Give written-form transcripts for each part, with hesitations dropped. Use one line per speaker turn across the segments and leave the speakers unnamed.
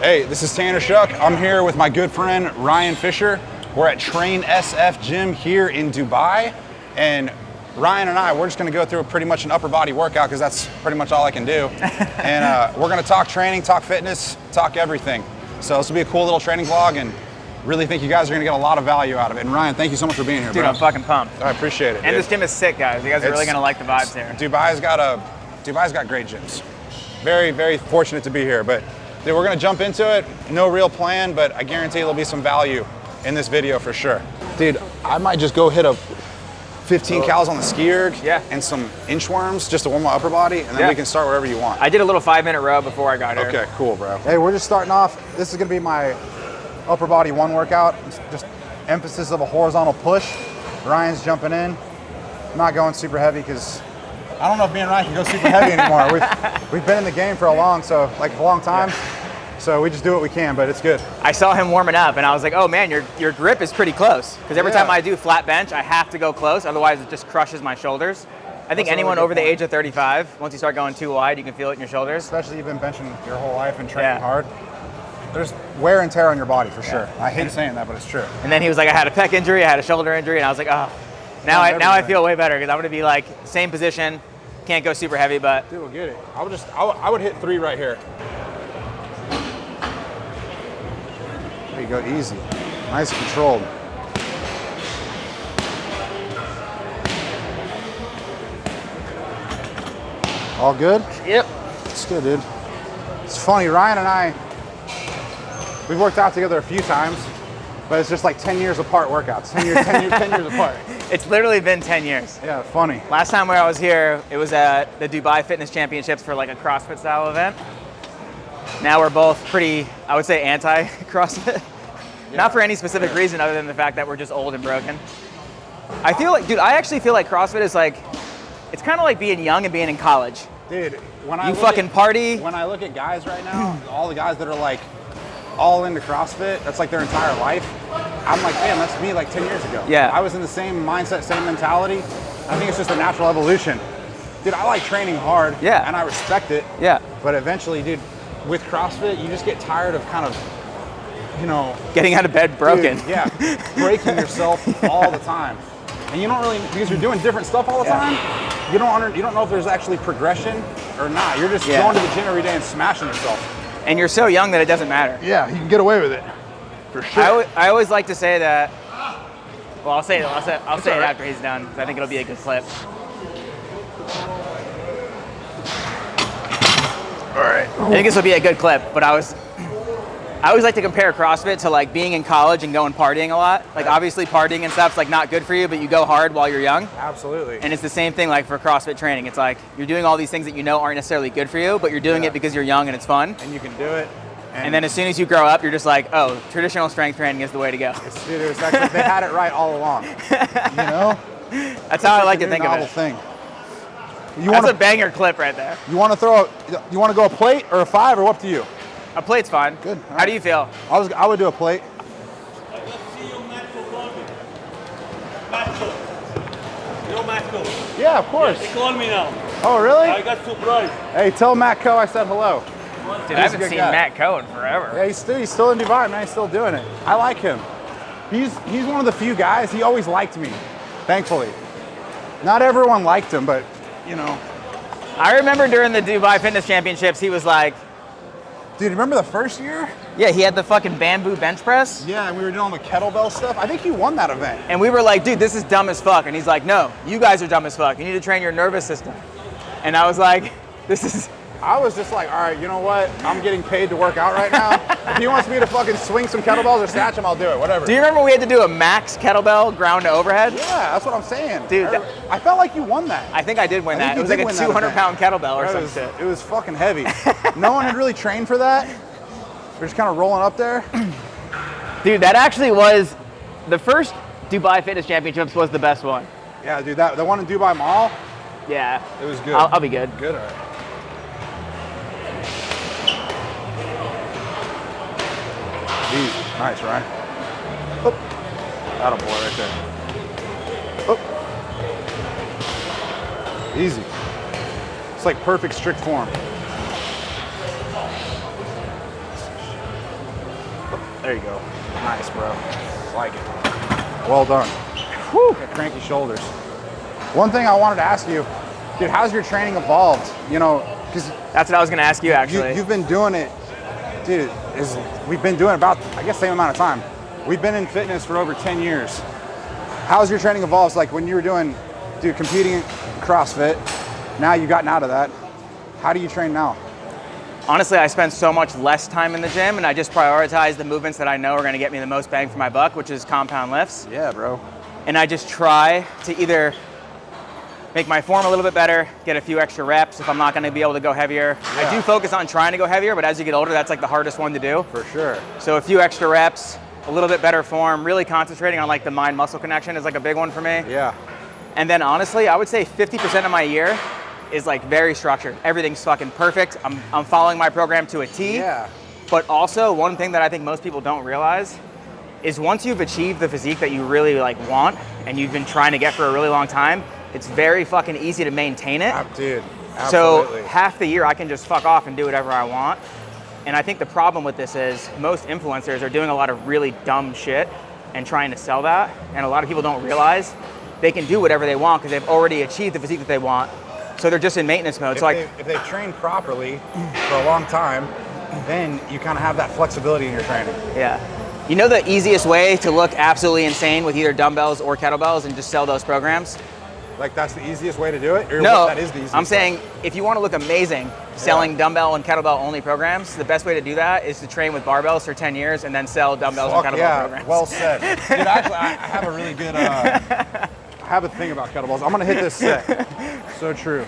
Hey, this is Tanner Shuck. I'm here with my good friend Ryan Fischer. We're at Train SF Gym here in Dubai, and Ryan and I, we're just going to go through pretty much an upper body workout because that's pretty much all I can do. And we're going to talk training, talk fitness, talk everything. So this will be a cool little training vlog, and really think you guys are going to get a lot of value out of it. And Ryan, thank you so much for being here,
dude,
bro.
I'm fucking pumped.
I appreciate it.
And
dude.
this gym is sick, guys. You guys are really going to like the vibes here.
Dubai's got great gyms. Very, very fortunate to be here. But dude, we're going to jump into it. No real plan, but I guarantee there'll be some value in this video for sure. Dude, I might just go hit a 15 cals on the ski erg and some inchworms just to warm my upper body, and then we can start wherever you want.
I did a little 5-minute row before I got here.
Okay, cool, bro. Hey, we're just starting off. This is gonna be my upper body one workout. It's just emphasis of a horizontal push. Ryan's jumping in. I'm not going super heavy because I don't know if me and Ryan can go super heavy anymore. We've been in the game for a long time. So we just do what we can, but it's good.
I saw him warming up, and I was like, oh man, your grip is pretty close. Because every time I do flat bench, I have to go close, otherwise it just crushes my shoulders. I think anyone over the age of 35, once you start going too wide, you can feel it in your shoulders.
Especially you've been benching your whole life and training hard. There's wear and tear on your body for sure. I hate saying that, but it's true.
And then he was like, I had a pec injury, I had a shoulder injury, and I was like, oh. Now I feel way better, because I'm gonna be like, same position, can't go super heavy, but.
Dude, we'll get it. I would hit 3 right here. There you go, easy. Nice controlled. All good?
Yep.
It's good, dude. It's funny, Ryan and I, we've worked out together a few times, but it's just like 10 years apart workouts. 10 years apart.
It's literally been 10 years.
Yeah, funny.
Last time where I was here, it was at the Dubai Fitness Championships for like a CrossFit style event. Now we're both pretty, I would say, anti-CrossFit. Not for any specific reason other than the fact that we're just old and broken. I feel like, dude, I actually feel like CrossFit is like, it's kind of like being young and being in college.
Dude, when
you fucking party.
When I look at guys right now, all the guys that are like all into CrossFit, that's like their entire life. I'm like, man, that's me like 10 years ago.
Yeah.
I was in the same mindset, same mentality. I think it's just a natural evolution. Dude, I like training hard.
Yeah.
And I respect it.
Yeah.
But eventually, dude, with CrossFit, you just get tired of kind of, you know,
getting out of bed broken.
Dude, yeah, breaking yourself all the time. And you don't really, because you're doing different stuff all the time, you don't know if there's actually progression or not. You're just going to the gym every day and smashing yourself.
And you're so young that it doesn't matter.
Yeah, you can get away with it, for sure.
I always like to say that, well, I'll say it after he's done, because I think it'll be a good clip.
All right.
I think this will be a good clip, but I always like to compare CrossFit to like being in college and going partying a lot. Like obviously partying and stuff's like not good for you, but you go hard while you're young.
Absolutely.
And it's the same thing like for CrossFit training. It's like you're doing all these things that you know aren't necessarily good for you, but you're doing it because you're young and it's fun.
And you can do it.
And then as soon as you grow up, you're just like, oh, traditional strength training is the way to go.
It's actually, they had it right all along. You know?
That's how I like to think of it.
Thing.
That's a banger clip right there.
You want to go a plate or a 5 or up to you?
A plate's fine.
Good.
How do you feel?
I would do a plate.
I got to see your Matt You know Matt
Yeah, of course.
He called me now.
Oh, really?
I got surprised.
Hey, tell Matt Coe I said hello.
Dude, I haven't seen Matt Coe in forever.
Yeah, he's still in Dubai, man. He's still doing it. I like him. He's one of the few guys. He always liked me, thankfully. Not everyone liked him, but you know.
I remember during the Dubai Fitness Championships, he was like,
dude, remember the first year?
Yeah, he had the fucking bamboo bench press.
Yeah, and we were doing all the kettlebell stuff. I think he won that event.
And we were like, dude, this is dumb as fuck. And he's like, no, you guys are dumb as fuck. You need to train your nervous system. And I was like,
I was just like, all right, you know what? I'm getting paid to work out right now. If he wants me to fucking swing some kettlebells or snatch them, I'll do it, whatever.
Do you remember we had to do a max kettlebell ground to overhead?
Yeah, that's what I'm saying.
Dude,
I felt like you won that.
I think I did win that. It was like a 200-pound kettlebell or some shit.
It was fucking heavy. No one had really trained for that. We're just kind of rolling up there.
Dude, that actually was, the first Dubai Fitness Championships was the best one.
Yeah, dude, the one in Dubai Mall?
Yeah.
It was good.
I'll be good.
Good, all right. Easy. Nice, Ryan. Oh. That'll boy right there. Oh. Easy. It's like perfect strict form. There you go. Nice, bro. Like it. Well done. Whew, got cranky shoulders. One thing I wanted to ask you, dude, how's your training evolved? You know, because
That's what I was gonna ask you actually.
you've been doing it, dude. We've been doing about, I guess, same amount of time. We've been in fitness for over 10 years. How's your training evolved? Like when you were doing, dude, competing in CrossFit, now you've gotten out of that. How do you train now?
Honestly, I spend so much less time in the gym and I just prioritize the movements that I know are gonna get me the most bang for my buck, which is compound lifts.
Yeah, bro.
And I just try to either make my form a little bit better, get a few extra reps if I'm not gonna be able to go heavier.
Yeah.
I do focus on trying to go heavier, but as you get older, that's like the hardest one to do.
For sure.
So a few extra reps, a little bit better form, really concentrating on like the mind-muscle connection is like a big one for me.
Yeah.
And then honestly, I would say 50% of my year is like very structured. Everything's fucking perfect. I'm following my program to a T.
Yeah.
But also one thing that I think most people don't realize is once you've achieved the physique that you really like want and you've been trying to get for a really long time, it's very fucking easy to maintain it.
Dude, absolutely.
So half the year I can just fuck off and do whatever I want. And I think the problem with this is most influencers are doing a lot of really dumb shit and trying to sell that. And a lot of people don't realize they can do whatever they want because they've already achieved the physique that they want. So they're just in maintenance mode.
If they train properly for a long time, then you kind of have that flexibility in your training.
Yeah. You know the easiest way to look absolutely insane with either dumbbells or kettlebells and just sell those programs?
Like that's the easiest way to do it? Or
No,
that is the easiest
I'm saying if you want to look amazing selling dumbbell and kettlebell only programs, the best way to do that is to train with barbells for 10 years and then sell dumbbells and kettlebell programs.
Well said. Dude, actually, I have a really good, I have a thing about kettlebells. I'm gonna hit this set. So true.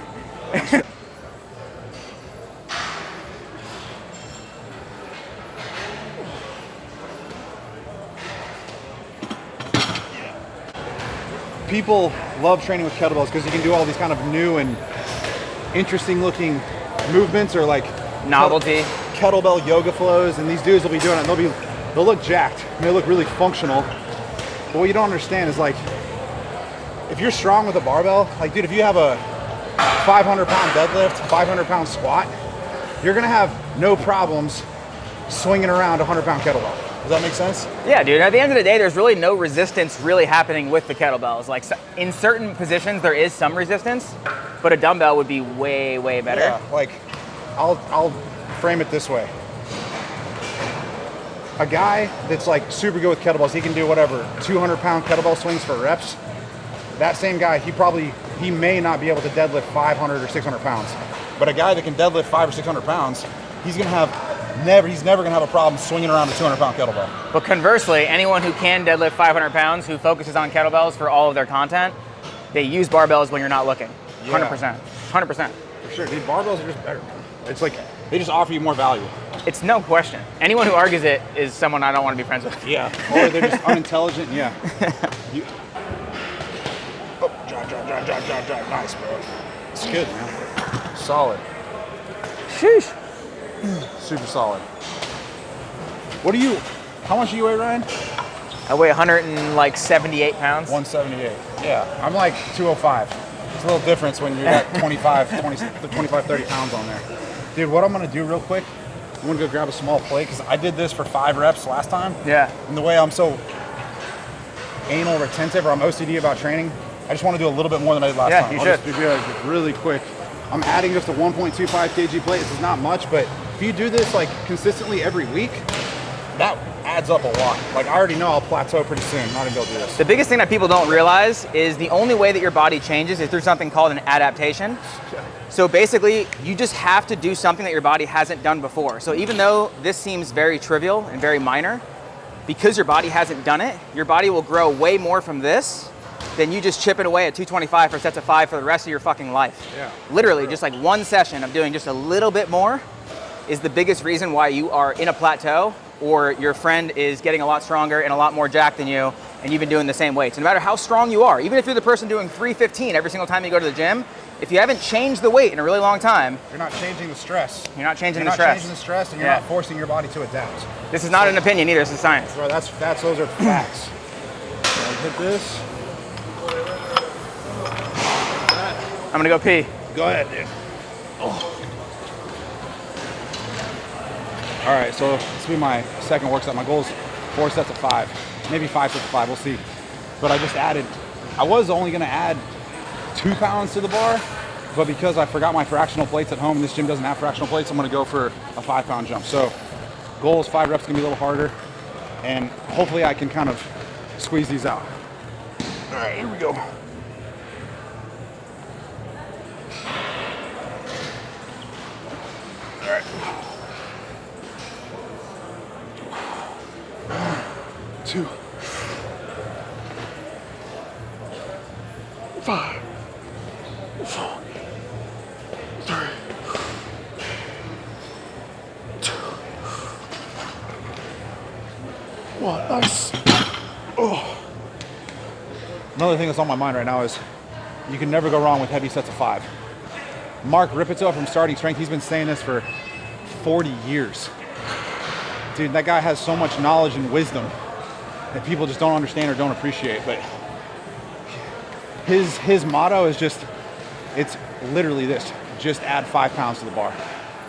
People love training with kettlebells because you can do all these kind of new and interesting looking movements or like
Novelty.
kettlebell yoga flows, and these dudes will be doing it and they'll look jacked and they look really functional. But what you don't understand is like if you're strong with a barbell, like dude, if you have a 500-pound deadlift, 500-pound squat, you're gonna have no problems swinging around a 100-pound kettlebell. Does that make sense?
Yeah, dude. At the end of the day, there's really no resistance really happening with the kettlebells. Like in certain positions, there is some resistance, but a dumbbell would be way, way better.
Yeah, like I'll frame it this way. A guy that's like super good with kettlebells, he can do whatever, 200-pound kettlebell swings for reps. That same guy, he may not be able to deadlift 500 or 600 pounds. But a guy that can deadlift 500 or 600 pounds, he's never gonna have a problem swinging around a 200-pound kettlebell.
But conversely, anyone who can deadlift 500 pounds, who focuses on kettlebells for all of their content, they use barbells when you're not looking. 100%. 100%.
For sure, dude, barbells are just better. It's like, they just offer you more value.
It's no question. Anyone who argues it is someone I don't want to be friends with.
Yeah, or they're just unintelligent, yeah. Drop. Nice, bro. It's good, man. Solid.
Sheesh.
Super solid. How much do you weigh, Ryan?
I weigh 178 pounds.
178. Yeah, I'm like 205. It's a little difference when you're at 25, 30 pounds on there. Dude, what I'm gonna do real quick, I'm gonna go grab a small plate because I did this for 5 reps last time.
Yeah.
And the way I'm so anal retentive or I'm OCD about training, I just want to do a little bit more than I did last time.
Yeah, you
I'll
should.
just do it really quick. I'm adding just a 1.25 kg plate. This is not much, but if you do this like consistently every week, that adds up a lot. Like I already know I'll plateau pretty soon. I'm not gonna be able to do this.
The biggest thing that people don't realize is the only way that your body changes is through something called an adaptation. So basically, you just have to do something that your body hasn't done before. So even though this seems very trivial and very minor, because your body hasn't done it, your body will grow way more from this than you just chipping away at 225 for sets of 5 for the rest of your fucking life.
Yeah.
Literally, just like one session of doing just a little bit more is the biggest reason why you are in a plateau or your friend is getting a lot stronger and a lot more jacked than you and you've been doing the same weights. No matter how strong you are, even if you're the person doing 315 every single time you go to the gym, if you haven't changed the weight in a really long time,
you're not changing the stress.
You're not changing the
You're
stress.
not changing the stress, and you're not forcing your body to adapt.
This is not an opinion either, this is science.
Right, those are facts. I'll hit this.
I'm gonna go pee.
Go ahead, dude. Oh. All right, so this will be my second work set. My goal is 4 sets of 5, maybe 5 sets of 5, we'll see. But I was only gonna add 2 pounds to the bar, but because I forgot my fractional plates at home and this gym doesn't have fractional plates, I'm gonna go for a 5-pound jump. So goal is 5 reps, gonna be a little harder, and hopefully I can kind of squeeze these out. All right, here we go. All right. 2, 5, 4, 3, 2, 1. Nice. Oh. Another thing that's on my mind right now is you can never go wrong with heavy sets of 5. Mark Ripito from Starting Strength, he's been saying this for 40 years. Dude, that guy has so much knowledge and wisdom that people just don't understand or don't appreciate. But his motto is just, it's literally this: just add 5 pounds to the bar.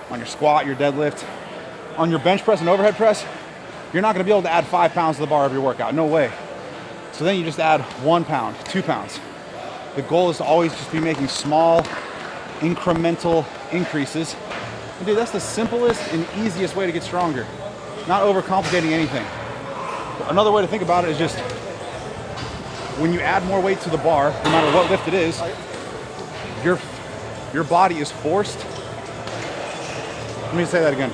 On your squat, your deadlift, on your bench press and overhead press, you're not gonna be able to add 5 pounds to the bar every workout, no way. So then you just add 1 pound, 2 pounds. The goal is to always just be making small, incremental increases. And dude, that's the simplest and easiest way to get stronger. Not overcomplicating anything. Another way to think about it is just when you add more weight to the bar, no matter what lift it is, your body is forced. Let me say that again.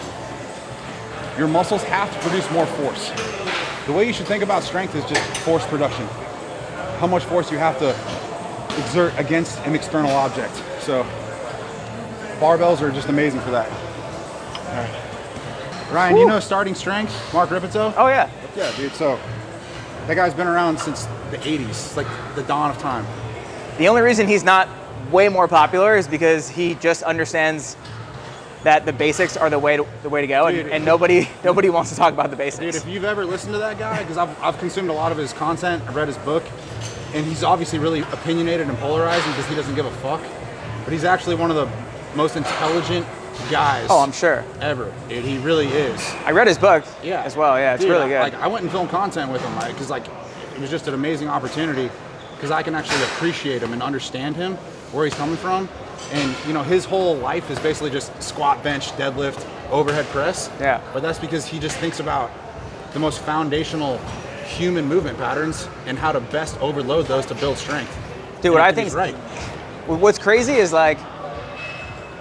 Your muscles have to produce more force. The way you should think about strength is just force production. How much force you have to exert against an external object. So barbells are just amazing for that. All right. Ryan,
Woo.
you know Starting Strength, Mark Ripito?
Oh yeah.
Yeah, dude. So that guy's been around since the 80s. It's like the dawn of time.
The only reason he's not way more popular is because he just understands that the basics are the way to go,
Dude,
and nobody wants to talk about the basics.
Dude, if you've ever listened to that guy, because I've consumed a lot of his content, I've read his book, and he's obviously really opinionated and polarizing because he doesn't give a fuck. But he's actually one of the most intelligent guys.
Oh, I'm sure.
Ever, dude. He really is.
I read his book
Yeah.
as well. Yeah, it's
Dude,
really good.
Like, I went and filmed content with him, because it was just an amazing opportunity, because I can actually appreciate him and understand him, where he's coming from. And you know, his whole life is basically just squat, bench, deadlift, overhead press.
Yeah.
But that's because he just thinks about the most foundational human movement patterns and how to best overload those to build strength.
Dude, what I think
is right.
What's crazy is like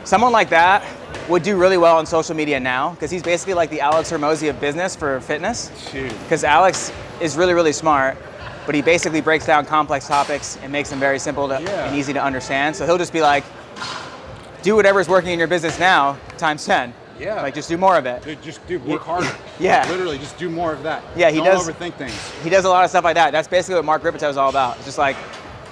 someone like that would do really well on social media now, because he's basically like the Alex Hormozi of business for fitness. Because Alex is really, really smart, but he basically breaks down complex topics and makes them very simple and easy to understand. So he'll just be like, do whatever's working in your business now times 10.
Yeah.
Like, just do more of it.
Dude, work harder.
Yeah.
Literally, just do more of that.
Yeah, he does.
Don't overthink things.
He does a lot of stuff like that. That's basically what Mark Ripito is all about. It's just like,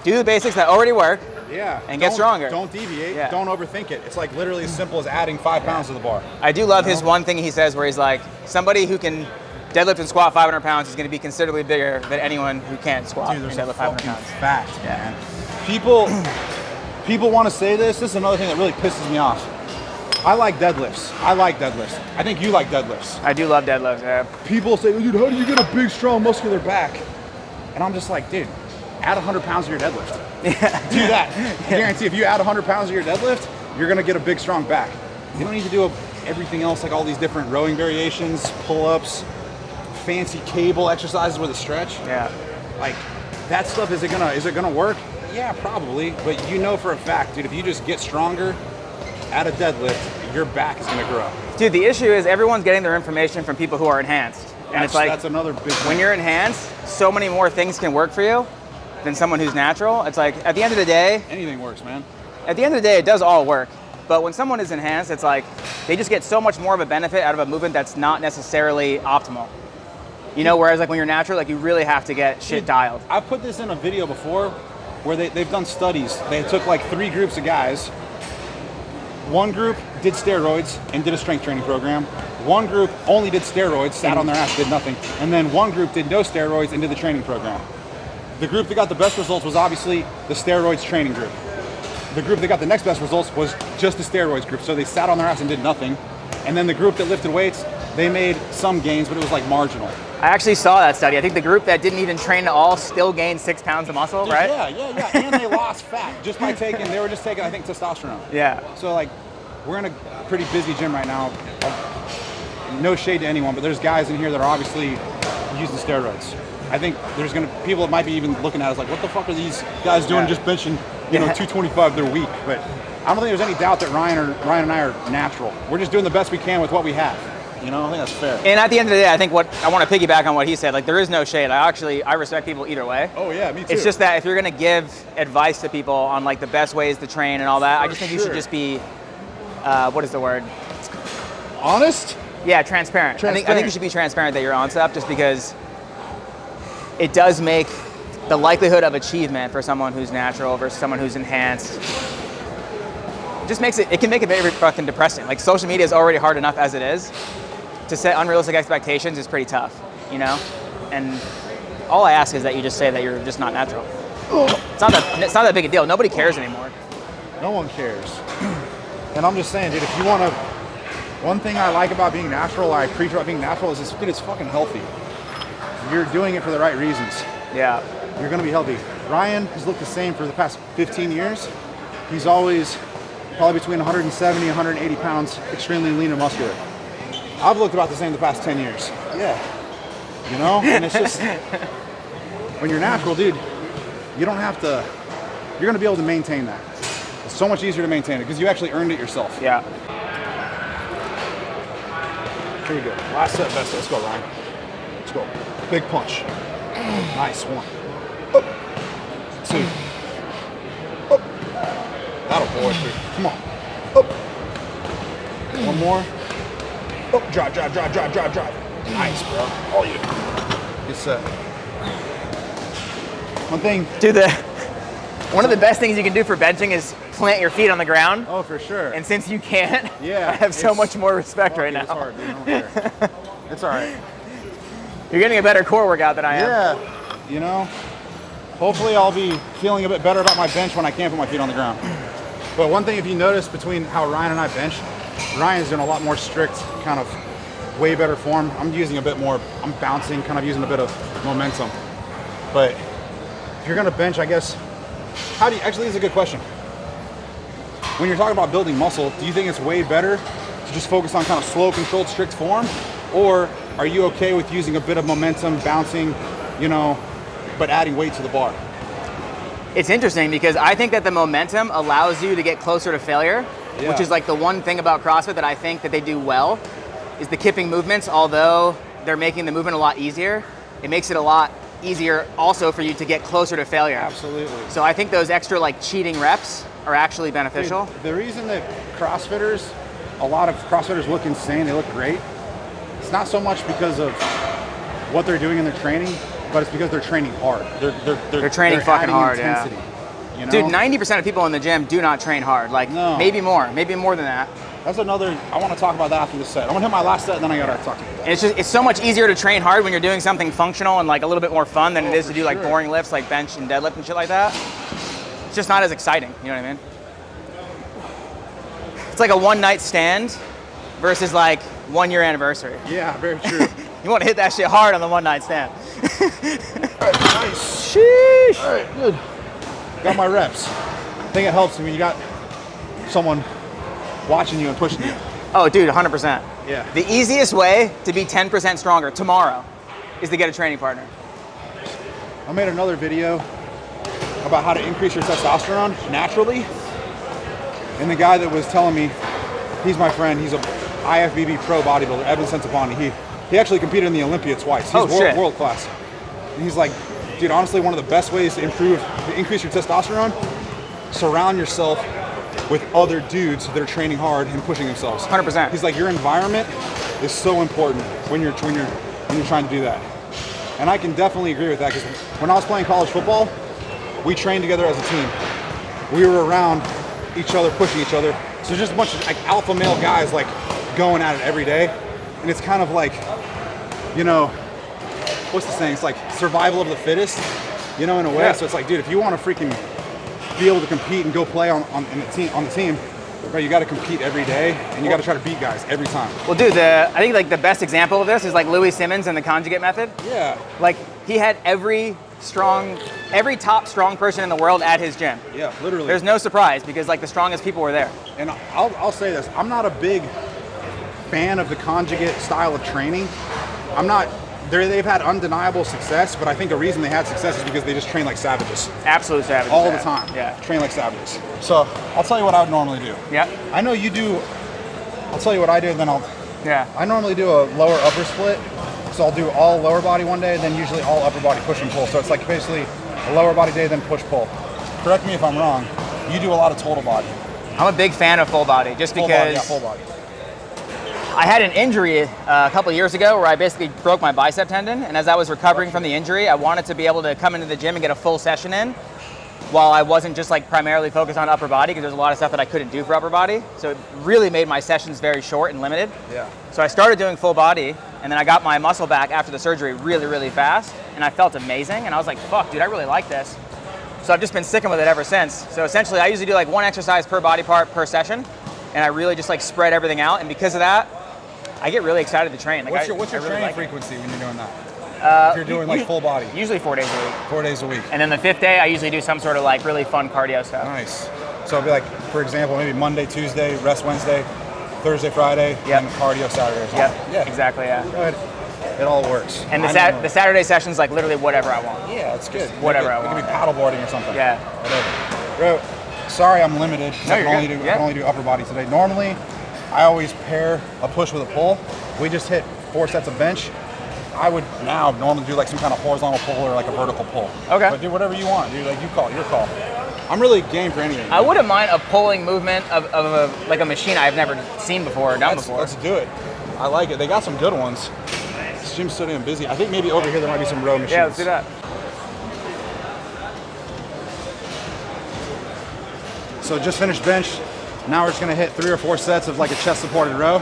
do the basics that already work.
Yeah.
And get stronger.
Don't deviate.
Yeah.
Don't overthink it. It's like literally as simple as adding 5 pounds to the bar.
I do love his one thing he says where he's like, somebody who can deadlift and squat 500 pounds is going to be considerably bigger than anyone who can't squat
Dude,
and
there's a
deadlift 500
fucking
pounds.
fact,
Yeah.
man. People want to say this. This is another thing that really pisses me off. I like deadlifts. I think you like deadlifts.
I do love deadlifts, yeah.
People say, dude, how do you get a big, strong, muscular back? And I'm just like, dude, add 100 pounds to your deadlift.
Yeah.
Do that. I guarantee if you add 100 pounds to your deadlift, you're going to get a big, strong back. You don't need to do everything else, like all these different rowing variations, pull-ups, fancy cable exercises with a stretch.
Yeah.
Like, that stuff, is it gonna work? Yeah, probably. But you know for a fact, dude, if you just get stronger at a deadlift, your back is gonna grow.
Dude, the issue is everyone's getting their information from people who are enhanced. And it's like,
that's another big
when you're enhanced, so many more things can work for you than someone who's natural. It's like, at the end of the day,
anything works, man.
At the end of the day, it does all work. But when someone is enhanced, it's like, they just get so much more of a benefit out of a movement that's not necessarily optimal. You know, whereas like when you're natural, like you really have to get shit dialed.
I've put this in a video before where they've done studies. They took like 3 groups of guys. One group did steroids and did a strength training program. One group only did steroids, sat on their ass, did nothing. And then one group did no steroids and did the training program. The group that got the best results was obviously the steroids training group. The group that got the next best results was just the steroids group. So they sat on their ass and did nothing. And then the group that lifted weights they made some gains, but it was like marginal.
I actually saw that study. I think the group that didn't even train at all still gained 6 pounds of muscle, right?
Yeah. And they lost fat just by they were just taking, I think, testosterone.
Yeah.
So like, we're in a pretty busy gym right now. No shade to anyone, but there's guys in here that are obviously using steroids. I think there's people that might be even looking at us like, what the fuck are these guys doing just benching, 225, they're weak. But I don't think there's any doubt that Ryan and I are natural. We're just doing the best we can with what we have. I think that's fair.
And at the end of the day, I think I want to piggyback on what he said. Like, there is no shade. I respect people either way.
Oh yeah, me too.
It's just that if you're going to give advice to people on like the best ways to train and all that, I just think you should just be, what is the word?
Honest?
Yeah, transparent. I think you should be transparent that you're on stuff, just because it does make the likelihood of achievement for someone who's natural versus someone who's enhanced. Just makes it can make it very fucking depressing. Like, social media is already hard enough as it is. To set unrealistic expectations is pretty tough, And all I ask is that you just say that you're just not natural. It's not that big a deal. Nobody cares anymore.
No one cares. And I'm just saying, dude, if you want to, one thing I like about being natural, I preach about being natural, is dude, it's fucking healthy. You're doing it for the right reasons.
Yeah.
You're going to be healthy. Ryan has looked the same for the past 15 years. He's always probably between 170 and 180 pounds, extremely lean and muscular. I've looked about the same the past 10 years. Yeah. And it's just, when you're natural, dude, you don't have to, you're going to be able to maintain that. It's so much easier to maintain it because you actually earned it yourself.
Yeah.
Here we go. Last set, best set. Let's go, Ryan. Let's go. Big punch. Nice. 1. Up. 2. Up. That'll boy. 3. Come on. Up. 1 more. Up. Drive. Nice, bro. All you. Good set. One thing.
Dude, one of the best things you can do for benching is plant your feet on the ground.
Oh, for sure.
And since you can't,
yeah,
I have so much more respect right now.
It's hard, dude. I don't care. It's all right.
You're getting a better core workout than I am.
Yeah. Hopefully I'll be feeling a bit better about my bench when I can't put my feet on the ground. But one thing, if you notice between how Ryan and I bench, Ryan's doing a lot more strict, kind of way better form. I'm using a bit more, I'm bouncing, kind of using a bit of momentum. But if you're gonna bench, I guess, actually, this is a good question. When you're talking about building muscle, do you think it's way better to just focus on kind of slow, controlled, strict form? Or are you okay with using a bit of momentum, bouncing, but adding weight to the bar?
It's interesting because I think that the momentum allows you to get closer to failure, which is like the one thing about CrossFit that I think that they do well, is the kipping movements. Although they're making the movement a lot easier, it makes it a lot easier also for you to get closer to failure.
Absolutely.
So I think those extra like cheating reps are actually beneficial.
Dude, the reason that a lot of CrossFitters look insane, they look great, it's not so much because of what they're doing in their training, but it's because they're training hard. They're
training fucking hard,
intensity,
yeah. Dude, 90% of people in the gym do not train hard. Like, maybe more than that.
That's another, I want to talk about that after this set. I'm gonna hit my last set and then I gotta talk to you about that.
And it's so much easier to train hard when you're doing something functional and like a little bit more fun than it is to do like boring lifts like bench and deadlift and shit like that. It's just not as exciting, you know what I mean? It's like a one night stand versus like 1 year anniversary.
Yeah, very true.
You want to hit that shit hard on the one night stand.
All right, nice.
Sheesh.
All right, good. Got my reps. I think it helps when you got someone watching you and pushing you.
Oh, dude, 100%.
Yeah.
The easiest way to be 10% stronger tomorrow is to get a training partner.
I made another video about how to increase your testosterone naturally. And the guy that was telling me, he's my friend, he's a IFBB pro bodybuilder, Evan Centopani. He actually competed in the Olympia twice. He's world class. And he's like, dude, honestly, one of the best ways to increase your testosterone, surround yourself with other dudes that are training hard and pushing themselves.
100%.
He's like, your environment is so important when you're trying to do that. And I can definitely agree with that, because when I was playing college football, we trained together as a team. We were around each other, pushing each other. So just a bunch of like alpha male guys like going at it every day. And it's kind of like, what's the saying? It's like survival of the fittest, in a way. Yeah. So it's like, dude, if you want to freaking be able to compete and go play on the team, Bro, you got to compete every day, and you got to try to beat guys every time.
Well, dude, I think like the best example of this is like Louis Simmons and the conjugate method.
Yeah.
Like he had every top strong person in the world at his gym.
Yeah, literally.
There's no surprise because like the strongest people were there.
And I'll say this, I'm not a big fan of the conjugate style of training. They've had undeniable success, but I think the reason they had success is because they just train like savages.
Absolute savages.
All the time.
Yeah.
Train like savages. So I'll tell you what I would normally do.
Yeah.
I know you do, I'll tell you what I do, and then
Yeah.
I normally do a lower upper split. So I'll do all lower body one day, then usually all upper body push and pull. So it's like basically a lower body day, then push pull. Correct me if I'm wrong. You do a lot of total body.
I'm a big fan of full body just
Full
because
body, yeah, full body.
I had an injury a couple of years ago where I basically broke my bicep tendon, and as I was recovering from the injury, I wanted to be able to come into the gym and get a full session in while I wasn't just like primarily focused on upper body because there's a lot of stuff that I couldn't do for upper body. So it really made my sessions very short and limited.
Yeah.
So I started doing full body, and then I got my muscle back after the surgery really, really fast, and I felt amazing, and I was like, fuck, dude, I really like this. So I've just been sticking with it ever since. So essentially, I usually do like one exercise per body part per session, and I really just like spread everything out, and because of that, I get really excited to train. Like,
What's your
really
training
like
frequency when you're doing that? If you're doing like full body?
Usually 4 days a week.
4 days a week.
And then the 5th day, I usually do some sort of like really fun cardio stuff.
Nice. So it'll be like, for example, maybe Monday, Tuesday, rest Wednesday, Thursday, Friday,
Yep.
and cardio Saturday or something.
Yep,
Yeah.
Exactly, yeah.
Good. It all works.
And the Saturday session's like literally whatever I want.
Yeah, it's good.
Whatever I
It
want.
could be paddleboarding or something.
Yeah.
Whatever. Bro, sorry I'm limited. 'Cause
No,
I can
you're
only
good.
do
Yeah.
I can only do upper body today. Normally, I always pair a push with a pull. We just hit 4 sets of bench. I would now normally do like some kind of horizontal pull or like a vertical pull.
Okay.
But do whatever you want, dude. Like you call, your call. I'm really game for anything.
I wouldn't mind a pulling movement of like a machine I've never seen before or done before.
Let's do it. I like it. They got some good ones. This gym's so damn busy. I think maybe over here there might be some row machines.
Yeah, let's do that.
So just finished bench. Now we're just gonna hit 3 or 4 sets of like a chest supported row.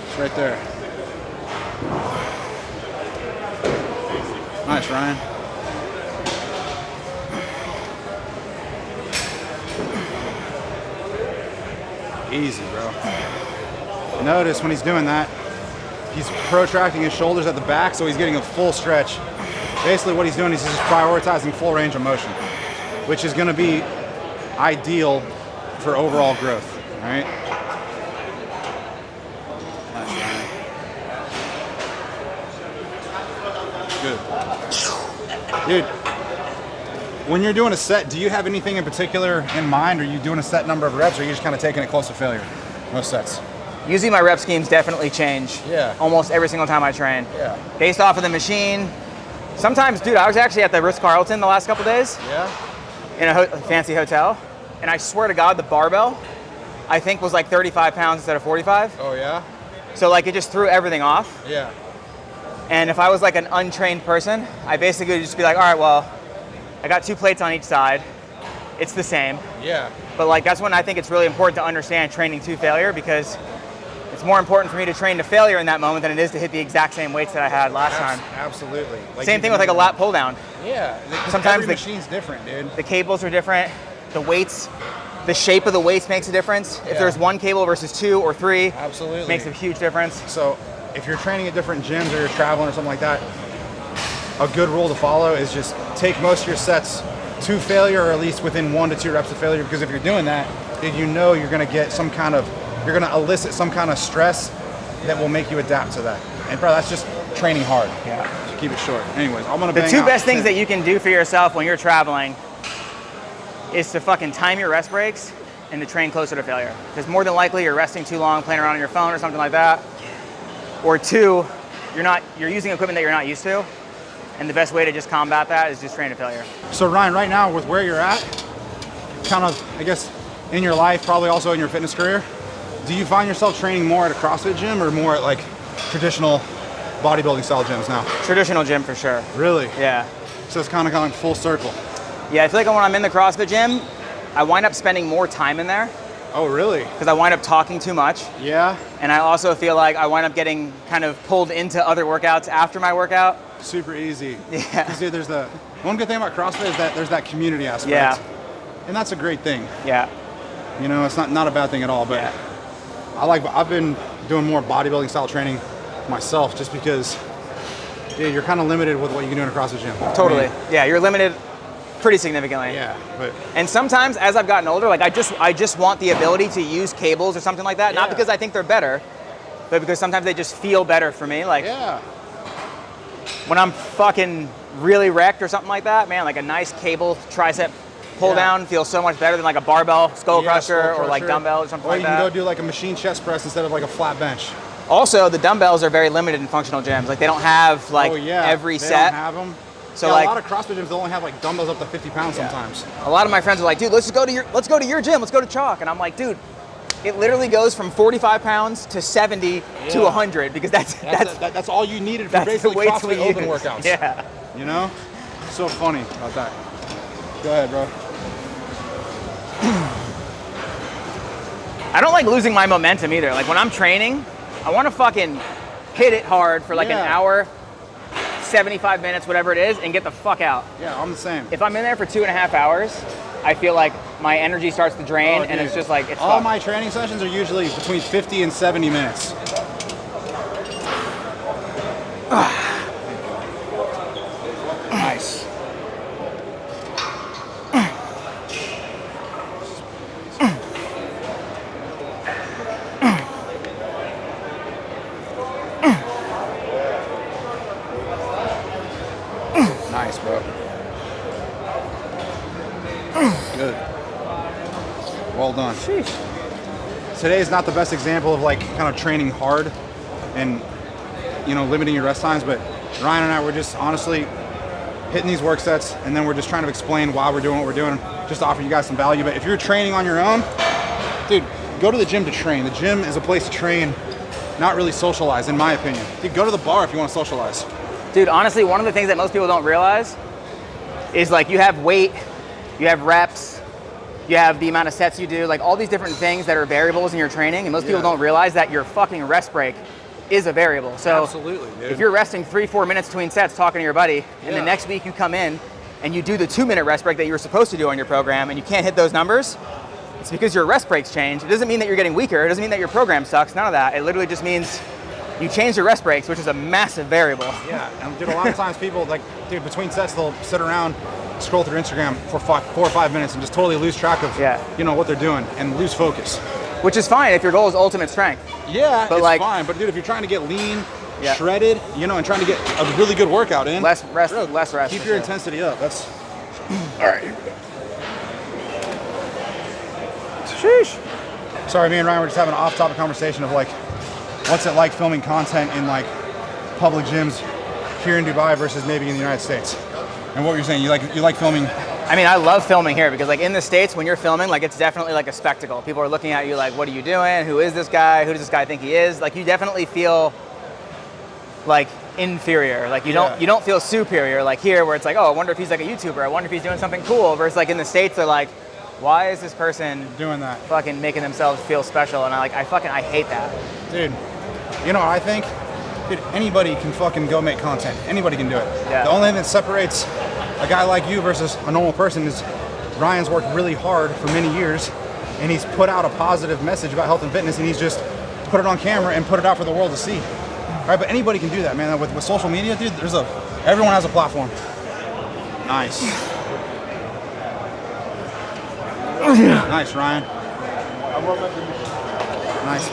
It's right there. Nice, Ryan. Easy, bro. Notice when he's doing that, he's protracting his shoulders at the back, so he's getting a full stretch. Basically what he's doing is he's just prioritizing full range of motion, which is gonna be ideal for overall growth, right? Nice, Ryan. Good. Dude, when you're doing a set, do you have anything in particular in mind? Are you doing a set number of reps, or are you just kind of taking it close to failure? Most sets.
Usually my rep schemes definitely change.
Yeah.
Almost every single time I train.
Yeah.
Based off of the machine. Sometimes, dude, I was actually at the Ritz-Carlton the last couple days
Yeah?
in a fancy hotel, and I swear to God, the barbell, I think was like 35 pounds instead of 45.
Oh, yeah?
So like it just threw everything off.
Yeah.
And if I was like an untrained person, I basically would just be like, all right, well, I got 2 plates on each side. It's the same.
Yeah.
But like that's when I think it's really important to understand training to failure, because it's more important for me to train to failure in that moment than it is to hit the exact same weights that I had last time.
Absolutely. Like
Same thing with like a lat pull down.
Yeah.
Sometimes
every
the-
machine's different, dude.
The cables are different. The weights, the shape of the weights makes a difference. If
Yeah.
there's 1 cable versus 2 or 3,
Absolutely.
makes a huge difference.
So if you're training at different gyms or you're traveling or something like that, a good rule to follow is just take most of your sets to failure, or at least within 1 to 2 reps of failure, because if you're doing that, then you know you're gonna get some kind of, you're gonna elicit some kind of stress that will make you adapt to that. And bro, that's just training hard.
Yeah.
Just keep it short. Anyways, I'm gonna
The
bang
2
out
best things
10.
that you can do for yourself when you're traveling is to fucking time your rest breaks and to train closer to failure. Because more than likely you're resting too long, playing around on your phone or something like that. Or 2, you're using equipment that you're not used to. And the best way to just combat that is just train to failure.
So Ryan, right now with where you're at, kind of, I guess, in your life, probably also in your fitness career, do you find yourself training more at a CrossFit gym or more at like traditional bodybuilding style gyms now?
Traditional gym for sure.
Really?
Yeah.
So it's kind of going full circle.
Yeah, I feel like when I'm in the CrossFit gym, I wind up spending more time in there
Oh, really?
because I wind up talking too much.
Yeah?
And I also feel like I wind up getting kind of pulled into other workouts after my workout.
Super easy.
Yeah.
Because dude, there's the one good thing about CrossFit is that there's that community aspect.
Yeah.
And that's a great thing.
Yeah.
You know, it's not a bad thing at all. But
Yeah.
I've been doing more bodybuilding style training myself, just because, dude, you're kind of limited with what you can do in a CrossFit gym.
Totally.
I mean,
Yeah, you're limited pretty significantly.
yeah, but
And sometimes, as I've gotten older, like I just want the ability to use cables or something like that. Not
Yeah.
because I think they're better, but because sometimes they just feel better for me. Like
yeah,
when I'm fucking really wrecked or something like that, man, like a nice cable tricep pull
Yeah.
down feels so much better than like a barbell skull
Yeah,
crusher
skull
or like
crusher.
dumbbell or something
Or
like
you can
that.
go do like a machine chest press instead of like a flat bench.
Also, the dumbbells are very limited in functional gyms. Like they don't have like
oh yeah,
every
they
set.
don't have them.
So,
yeah,
like-
a lot of CrossFit gyms, they'll only have like dumbbells up to 50 pounds sometimes.
A lot of my friends are like, dude, let's go to your gym. Let's go to Chalk. And I'm like, dude, it literally goes from 45 pounds to 70 to
Yeah.
100 because
That's all you needed for
that's the
basically
weights we
CrossFit open
use.
workouts.
Yeah.
You know? So funny about that. Go ahead, bro.
I don't like losing my momentum either. Like when I'm training, I want to fucking hit it hard for like an
Yeah.
hour, 75 minutes, whatever it is, and get the fuck out.
Yeah, I'm the same.
If I'm in there for 2.5 hours, I feel like my energy starts to drain,
Oh,
and
dude.
it's just like, it's
all
fucked.
my training sessions are usually between 50 and 70 minutes. Nice. Nice, bro. Good. Well done. Today is not the best example of like kind of training hard and, you know, limiting your rest times, but Ryan and I were just honestly hitting these work sets, and then we're just trying to explain why we're doing what we're doing, just to offer you guys some value. But if you're training on your own, dude, go to the gym to train. The gym is a place to train, not really socialize, in my opinion. Dude, go to the bar if you want to socialize.
Dude, honestly, one of the things that most people don't realize is like you have weight, you have reps, you have the amount of sets you do, like all these different things that are variables in your training, and most people
Yeah.
don't realize that your fucking rest break is a variable. So
Absolutely, dude.
if you're resting 3-4 minutes between sets talking to your buddy, and
Yeah.
the next week you come in and you do the 2-minute rest break that you were supposed to do on your program and you can't hit those numbers, it's because your rest breaks changed. It doesn't mean that you're getting weaker. It doesn't mean that your program sucks. None of that. It literally just means you change your rest breaks, which is a massive variable.
Yeah, and dude, a lot of times people like, dude, between sets they'll sit around, scroll through Instagram for 4 or 5 minutes and just totally lose track of,
Yeah.
you know, what they're doing and lose focus.
Which is fine if your goal is ultimate strength.
Yeah,
But
it's
like-
fine. But dude, if you're trying to get lean,
Yeah.
shredded, you know, and trying to get a really good workout in,
Less rest,
bro,
less rest.
keep
for
your
sure.
intensity up. That's all right.
Sheesh.
Sorry, me and Ryan were just having an off-topic conversation of like, what's it like filming content in like public gyms here in Dubai versus maybe in the United States? And what you're saying, you like filming?
I mean, I love filming here because like in the States, when you're filming, like it's definitely like a spectacle. People are looking at you like, what are you doing? Who is this guy? Who does this guy think he is? Like you definitely feel like inferior. Like you don't feel superior like here where it's like, oh, I wonder if he's like a YouTuber. I wonder if he's doing something cool. Versus like in the States, they're like, why is this person
Doing that,
fucking making themselves feel special? And I hate that.
dude. You know what I think? Dude, anybody can fucking go make content. Anybody can do it.
Yeah.
The only thing that separates a guy like you versus a normal person is Ryan's worked really hard for many years, and he's put out a positive message about health and fitness, and he's just put it on camera and put it out for the world to see. All right, but anybody can do that, man. With social media, dude, everyone has a platform. Nice. Nice, Ryan. Nice.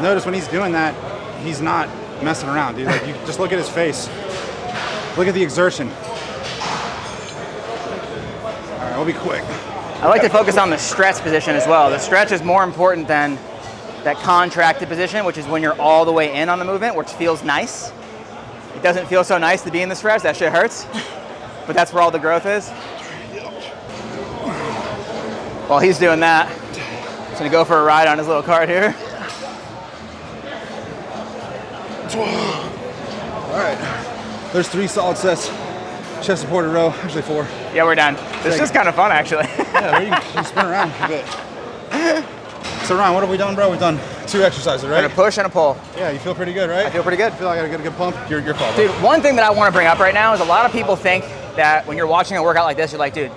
Notice when he's doing that, he's not messing around, dude. Like, you just look at his face. Look at the exertion. All right, we'll be quick.
I like to focus on the stretch position as well. The stretch is more important than that contracted position, which is when you're all the way in on the movement, which feels nice. It doesn't feel so nice to be in the stretch. That shit hurts. But that's where all the growth is. While he's doing that, he's gonna go for a ride on his little cart here.
All right. There's 3 solid sets. Chest supported row, actually 4.
Yeah, we're done. This is kind of fun, actually.
Yeah, you can spin around a bit. So Ryan, what have we done, bro? We've done 2 exercises,
And
right?
a push and a pull.
Yeah, you feel pretty good, right?
I feel pretty good.
I feel like I got a good pump. Your call, bro.
Dude, one thing that I want to bring up right now is a lot of people think that when you're watching a workout like this, you're like, dude,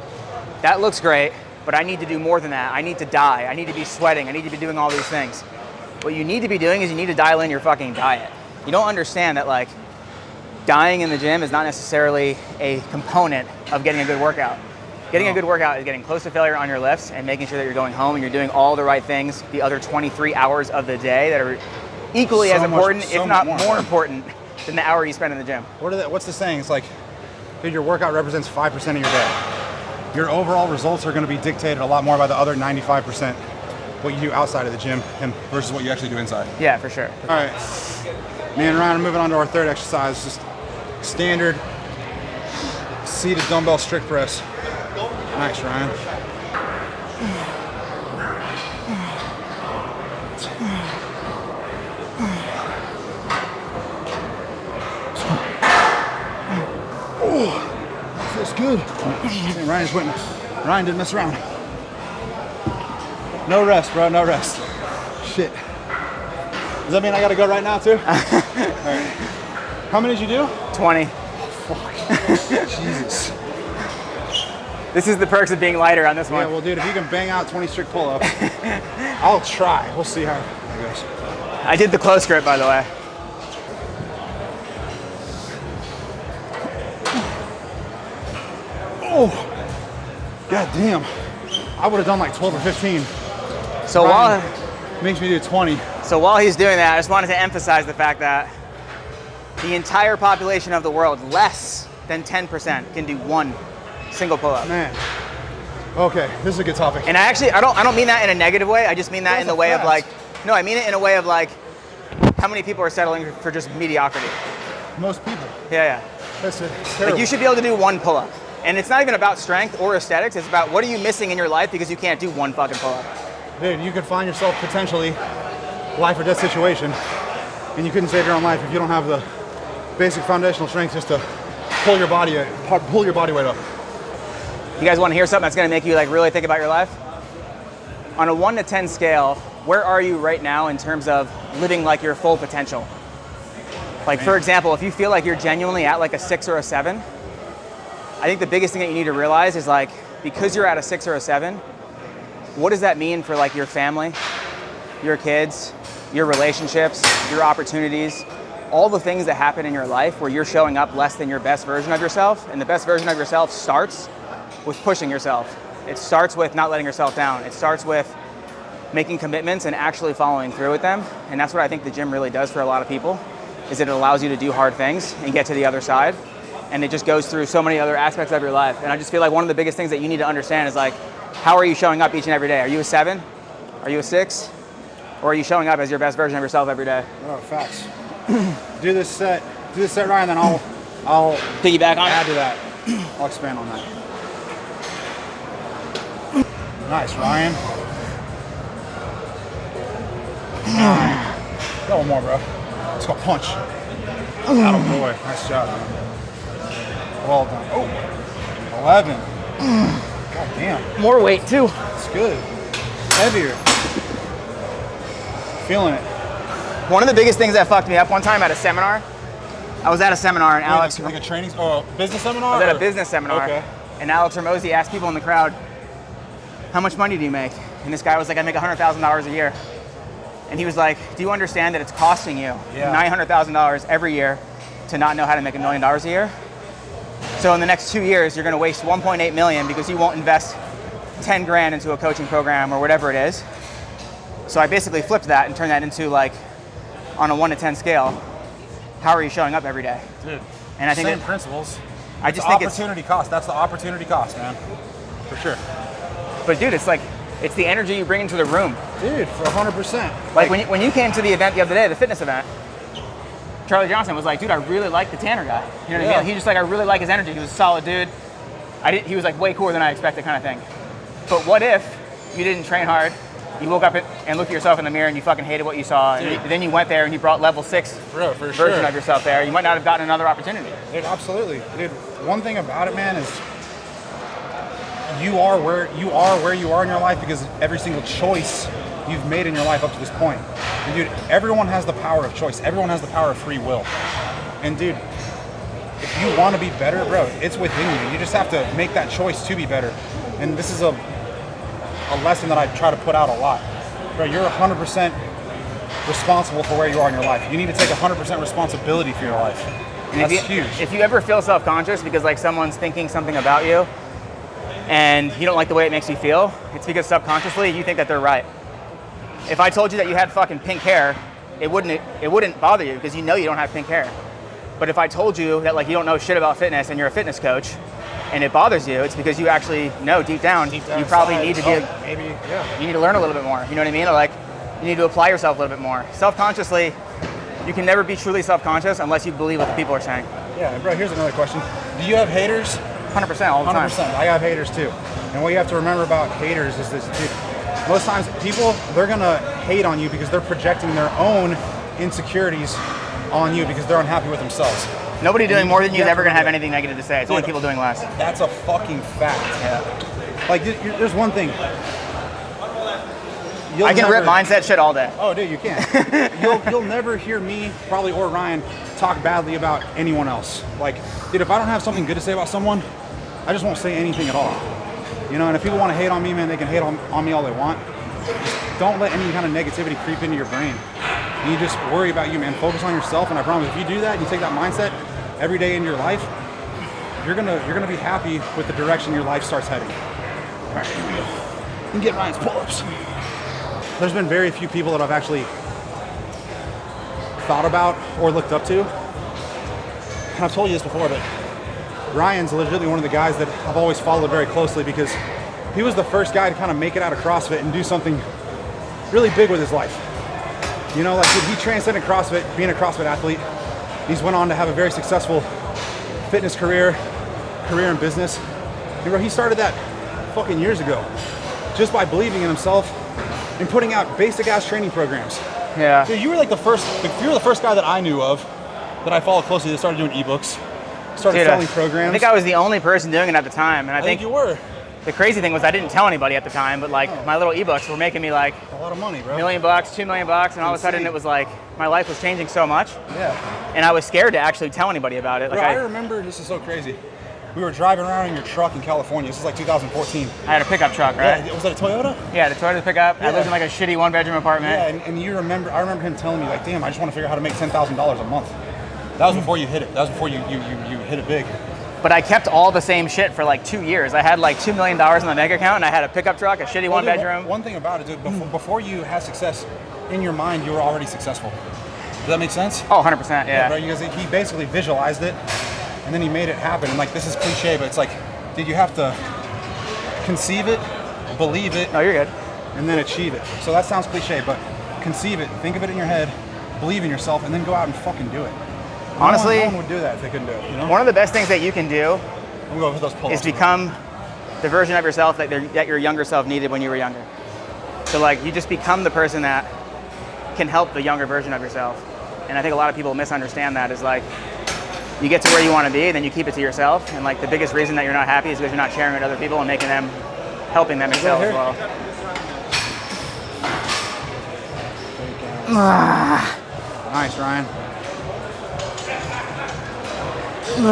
that looks great. but I need to do more than that. I need to die. I need to be sweating. I need to be doing all these things. What you need to be doing is you need to dial in your fucking diet. You don't understand that like dying in the gym is not necessarily a component of getting a good workout. Getting a good workout is getting close to failure on your lifts and making sure that you're going home and you're doing all the right things the other 23 hours of the day that are equally as important, if not more important, than the hour you spend in the gym.
What's the saying? It's like, dude, your workout represents 5% of your day. Your overall results are going to be dictated a lot more by the other 95%, what you do outside of the gym and versus what you actually do inside.
Yeah, for sure.
All right, me and Ryan are moving on to our third exercise, just standard seated dumbbell strict press. Nice, Ryan. Oh, feels good. Man, Ryan didn't mess around. No rest, bro, no rest. Shit. Does that mean I gotta go right now too? All right. How many did you do?
20.
Fuck. Jesus.
This is the perks of being lighter on this one.
Yeah, well, dude, if you can bang out 20 strict pull-ups, I'll try. We'll see how it goes.
I did the close grip, by the way.
Oh, god damn. I would have done like 12 or 15.
So
Ryan makes me do 20.
So while he's doing that, I just wanted to emphasize the fact that the entire population of the world, less than 10%, can do one single pull-up.
Man. Okay, this is a good topic.
And I don't mean that in a negative way. I just mean that in the way of like, no, I mean it in a way of like, how many people are settling for just mediocrity?
Most people.
Yeah.
That's it.
Like you should be able to do one pull-up. And it's not even about strength or aesthetics. It's about what are you missing in your life because you can't do one fucking pull-up.
Dude, you could find yourself potentially life or death situation, and you couldn't save your own life if you don't have the basic foundational strength just to pull your body weight up.
You guys want to hear something that's going to make you like really think about your life? On a 1 to 10 scale, where are you right now in terms of living like your full potential? Like, for example, if you feel like you're genuinely at like a 6 or a 7, I think the biggest thing that you need to realize is like, because you're at a 6 or a 7, what does that mean for like your family, your kids, your relationships, your opportunities, all the things that happen in your life where you're showing up less than your best version of yourself? And the best version of yourself starts with pushing yourself. It starts with not letting yourself down. It starts with making commitments and actually following through with them. And that's what I think the gym really does for a lot of people, is it allows you to do hard things and get to the other side. And it just goes through so many other aspects of your life. And I just feel like one of the biggest things that you need to understand is like, how are you showing up each and every day? Are you a 7? Are you a 6? Or are you showing up as your best version of yourself every day?
Oh, facts. Do this set, Ryan, then I'll
piggyback on
add to that. I'll expand on that. Nice, Ryan. Got one more, bro. Let's go punch. Atta boy. Nice job, man. Well done. Oh, 11. God damn.
More weight too.
It's good. Heavier. Feeling it.
One of the biggest things that fucked me up one time at a seminar, I was at a seminar and Alex...
Like a training, or a business seminar?
I was at a business seminar.
Okay.
And Alex Ramosi asked people in the crowd, how much money do you make? And this guy was like, I make $100,000 a year. And he was like, do you understand that it's costing you $900,000 every year to not know how to make $1 million a year? So in the next 2 years, you're gonna waste 1.8 million because you won't invest 10 grand into a coaching program or whatever it is. So I basically flipped that and turned that into like, on a 1 to 10 scale, how are you showing up every day?
Dude,
and I think
same principles.
I just think
opportunity cost. That's the opportunity cost, man. For sure.
But dude, it's the energy you bring into the room.
Dude, for 100%.
Like when you came to the event the other day, the fitness event, Charlie Johnson was like, dude, I really like the Tanner guy. You know what I mean? He just like, I really like his energy. He was a solid dude. He was like way cooler than I expected kind of thing. But what if you didn't train hard, you woke up and looked at yourself in the mirror and you fucking hated what you saw, and then you went there and you brought level 6 version of yourself there. You might not have gotten another opportunity.
Dude, absolutely. Dude, one thing about it, man, is you are where you are in your life because of every single choice you've made in your life up to this point. And dude, everyone has the power of choice. Everyone has the power of free will. And dude, if you want to be better, bro, it's within you. You just have to make that choice to be better. And this is a lesson that I try to put out a lot. Bro, you're 100% responsible for where you are in your life. You need to take 100% responsibility for your life.
And
That's
huge.
huge.
If you ever feel self-conscious because like someone's thinking something about you and you don't like the way it makes you feel, it's because subconsciously you think that they're right. If I told you that you had fucking pink hair, it wouldn't bother you because you know you don't have pink hair. But if I told you that like you don't know shit about fitness and you're a fitness coach and it bothers you, it's because you actually know deep down you probably need to you need to learn a little bit more. You know what I mean? Or like you need to apply yourself a little bit more. Self-consciously, you can never be truly self-conscious unless you believe what the people are saying.
Yeah, bro, here's another question. Do you have haters?
100% all the time.
100%. I have haters too. And what you have to remember about haters is this, dude, most times people, they're gonna hate on you because they're projecting their own insecurities on you because they're unhappy with themselves.
Nobody doing more than you is ever gonna have anything negative to say. It's only people doing less.
That's a fucking fact.
Yeah.
Like, there's one thing.
I can rip mindset shit all day.
Oh, dude, you can. You'll never hear me, probably, or Ryan, talk badly about anyone else. Like, dude, if I don't have something good to say about someone, I just won't say anything at all. You know, and if people want to hate on me, man, they can hate on me all they want. Just don't let any kind of negativity creep into your brain. You just worry about you, man. Focus on yourself, and I promise, if you do that, and you take that mindset every day in your life, you're gonna be happy with the direction your life starts heading. All right, here we go. You can get Ryan's pull-ups. There's been very few people that I've actually thought about or looked up to. And I've told you this before, but Ryan's legitimately one of the guys that I've always followed very closely because he was the first guy to kind of make it out of CrossFit and do something really big with his life. You know, like he transcended CrossFit, being a CrossFit athlete. He's went on to have a very successful fitness career in business. And bro, he started that fucking years ago just by believing in himself and putting out basic ass training programs.
Yeah.
Dude, you were like the first guy that I knew of that I followed closely that started doing ebooks, started selling programs.
I think I was the only person doing it at the time, and I think
you were.
The crazy thing was I didn't tell anybody at the time, but like my little ebooks were making me like
a lot of money, bro.
$1 million, $2 million, and all of a sudden it was like my life was changing so much.
Yeah.
And I was scared to actually tell anybody about it.
Bro, I remember, this is so crazy. We were driving around in your truck in California. This is like 2014.
I had a pickup truck, right?
Yeah, was that a Toyota?
Yeah, the Toyota pickup. Yeah. I lived in like a shitty one-bedroom apartment.
Yeah, and you remember, I remember him telling me like, damn, I just want to figure out how to make $10,000 a month. That was before you hit it. That was before you hit it big.
But I kept all the same shit for like 2 years. I had like $2 million in my bank account, and I had a pickup truck, a shitty one-bedroom.
One thing about it, dude, before you had success, in your mind, you were already successful. Does that make sense?
Oh, 100%, yeah.
Bro, because he basically visualized it, and then he made it happen. And like, this is cliche, but it's like, dude, you have to conceive it, believe it.
No, you're good.
And then achieve it. So that sounds cliche, but conceive it, think of it in your head, believe in yourself, and then go out and fucking do it.
Honestly,
no one would do that if they couldn't do it. You know?
One of the best things that you can do
I'm going with those pull-ups.
is become the version of yourself that your younger self needed when you were younger. So like, you just become the person that can help the younger version of yourself. And I think a lot of people misunderstand that is like, you get to where you want to be, and then you keep it to yourself. And like, the biggest reason that you're not happy is because you're not sharing with other people and making them, helping them excel as well.
Nice, Ryan. You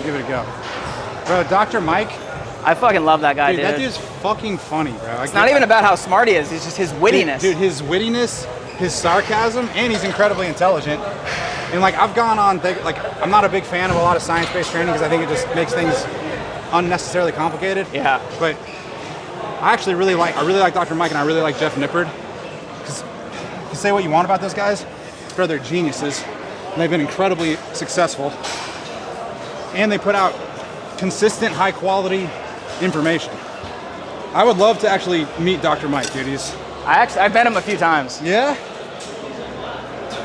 give it a go. Bro, Dr. Mike.
I fucking love that guy, dude.
That dude's fucking funny, bro.
It's not even about how smart he is, it's just his wittiness.
Dude, his wittiness, his sarcasm, and he's incredibly intelligent. And like, I've gone on, I'm not a big fan of a lot of science-based training because I think it just makes things unnecessarily complicated.
Yeah.
But I really like Dr. Mike, and I really like Jeff Nippard. Because you say what you want about those guys, bro, they're geniuses. And they've been incredibly successful. And they put out consistent, high-quality information. I would love to actually meet Dr. Mike, dude.
I've met him a few times.
Yeah?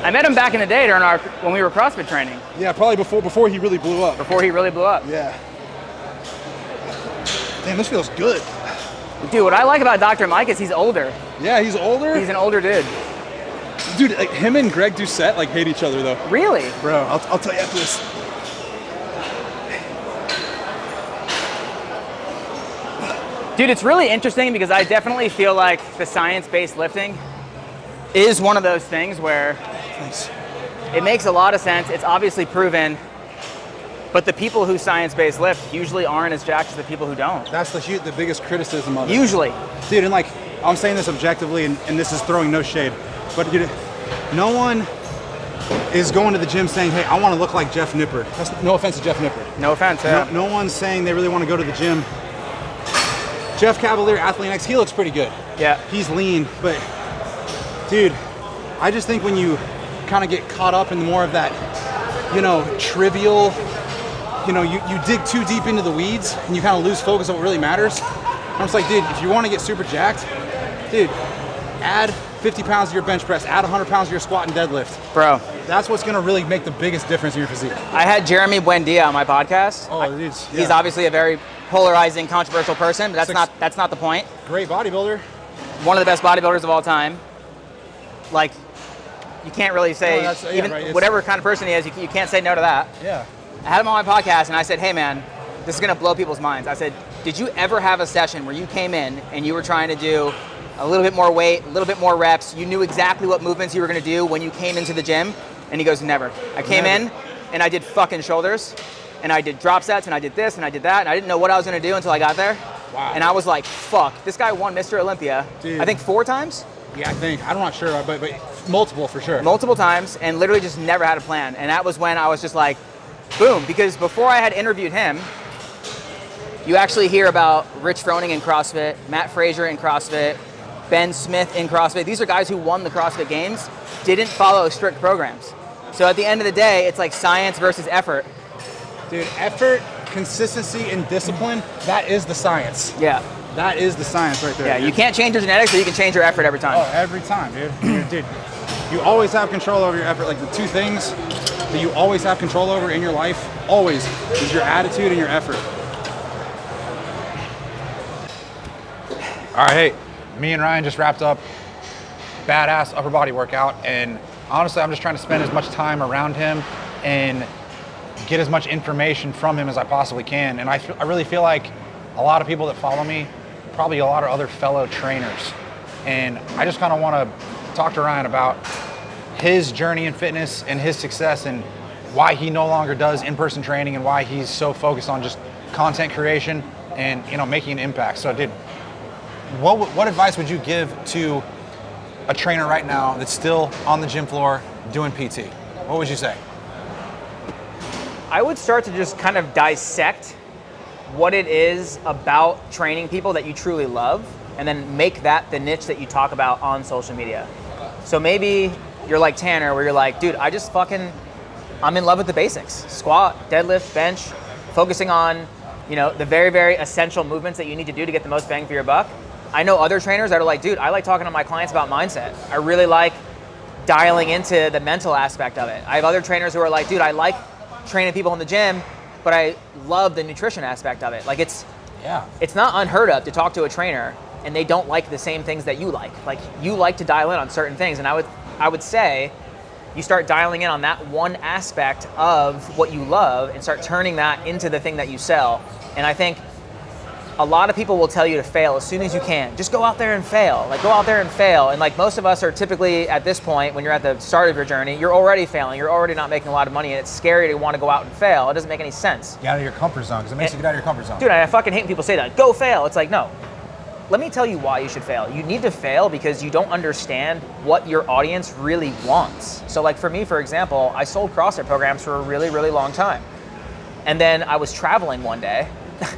I met him back in the day when we were CrossFit training.
Yeah, probably before he really blew up.
Before he really blew up.
Yeah. Damn, this feels good.
Dude, what I like about Dr. Mike is he's older.
Yeah, he's older.
He's an older dude.
Dude, like him and Greg Doucette hate each other though.
Really?
Bro, I'll tell you after this.
Dude, it's really interesting because I definitely feel like the science-based lifting is one of those things where it makes a lot of sense. It's obviously proven But the people who science-based lift usually aren't as jacked as the people who don't.
That's the biggest criticism of it.
Usually.
Dude, and like, I'm saying this objectively, and this is throwing no shade, but dude, no one is going to the gym saying, hey, I want to look like Jeff Nippard. That's no offense to Jeff Nippard.
No offense, yeah.
No one's saying they really want to go to the gym. Jeff Cavalier, Athlete X, he looks pretty good.
Yeah.
He's lean, but dude, I just think when you kind of get caught up in more of that, trivial, you dig too deep into the weeds and you kind of lose focus on what really matters. I'm just like, dude, if you want to get super jacked, dude, add 50 pounds to your bench press, add 100 pounds to your squat and deadlift.
Bro.
That's what's going to really make the biggest difference in your physique.
I had Jeremy Buendia on my podcast.
Oh, dude. Yeah.
He's obviously a very polarizing, controversial person, but that's not the point.
Great bodybuilder.
One of the best bodybuilders of all time. Like, you can't really say, whatever kind of person he is, you can't say no to that.
Yeah.
I had him on my podcast and I said, hey man, this is gonna blow people's minds. I said, did you ever have a session where you came in and you were trying to do a little bit more weight, a little bit more reps, you knew exactly what movements you were gonna do when you came into the gym? And he goes, never. I came in and I did fucking shoulders and I did drop sets and I did this and I did that and I didn't know what I was gonna do until I got there.
Wow.
And I was like, fuck, this guy won Mr. Olympia,
Dude.
I think 4 times?
Yeah, I'm not sure, but multiple for sure.
Multiple times, and literally just never had a plan. And that was when I was just like, boom, because before I had interviewed him, you actually hear about Rich Froning in CrossFit, Matt Frazier in CrossFit, Ben Smith in CrossFit. These are guys who won the CrossFit Games, didn't follow strict programs. So at the end of the day, it's like science versus effort.
Dude, effort, consistency, and discipline, that is the science.
Yeah.
That is the science right there.
Yeah,
dude.
You can't change your genetics, but you can change your effort every time.
Oh, every time, dude. Dude, you always have control over your effort. Like the two things that you always have control over in your life, always, is your attitude and your effort. All right, hey, me and Ryan just wrapped up badass upper body workout, and honestly, I'm just trying to spend as much time around him and get as much information from him as I possibly can. And I really feel like a lot of people that follow me, probably a lot of other fellow trainers. And I just kind of want to talk to Ryan about his journey in fitness and his success and why he no longer does in-person training and why he's so focused on just content creation and making an impact. So dude, what advice would you give to a trainer right now that's still on the gym floor doing PT? What would you say?
I would start to just kind of dissect what it is about training people that you truly love, and then make that the niche that you talk about on social media. So maybe you're like Tanner, where you're like, dude, I'm in love with the basics. Squat, deadlift, bench, focusing on, the very, very essential movements that you need to do to get the most bang for your buck. I know other trainers that are like, dude, I like talking to my clients about mindset. I really like dialing into the mental aspect of it. I have other trainers who are like, dude, I like training people in the gym, but I love the nutrition aspect of it. Like it's not unheard of to talk to a trainer and they don't like the same things that you like. Like you like to dial in on certain things, and I would say you start dialing in on that one aspect of what you love and start turning that into the thing that you sell. And I think a lot of people will tell you to fail as soon as you can. Just go out there and fail. Like go out there and fail. And like most of us are typically at this point, when you're at the start of your journey, you're already failing. You're already not making a lot of money, and it's scary to want to go out and fail. It doesn't make any sense.
Get out of your comfort zone, because it makes you get out of your comfort zone.
Dude, I fucking hate when people say that. Go fail. It's like, no. Let me tell you why you should fail. You need to fail because you don't understand what your audience really wants. So like for me, for example, I sold CrossFit programs for a really, really long time. And then I was traveling one day.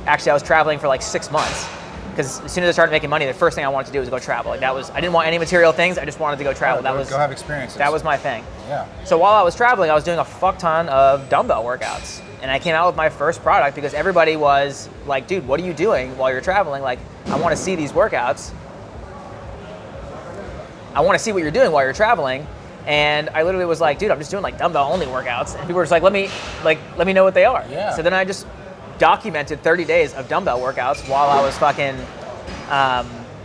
Actually, I was traveling for like 6 months, because as soon as I started making money, the first thing I wanted to do was go travel. Like I didn't want any material things. I just wanted to go travel.
Go have experiences.
That was my thing.
Yeah.
So while I was traveling, I was doing a fuck ton of dumbbell workouts, and I came out with my first product because everybody was like, "Dude, what are you doing while you're traveling? Like, I want to see these workouts. I want to see what you're doing while you're traveling." And I literally was like, "Dude, I'm just doing like dumbbell only workouts," and people were just like, "Let me know what they are."
Yeah.
So then I just documented 30 days of dumbbell workouts while I was fucking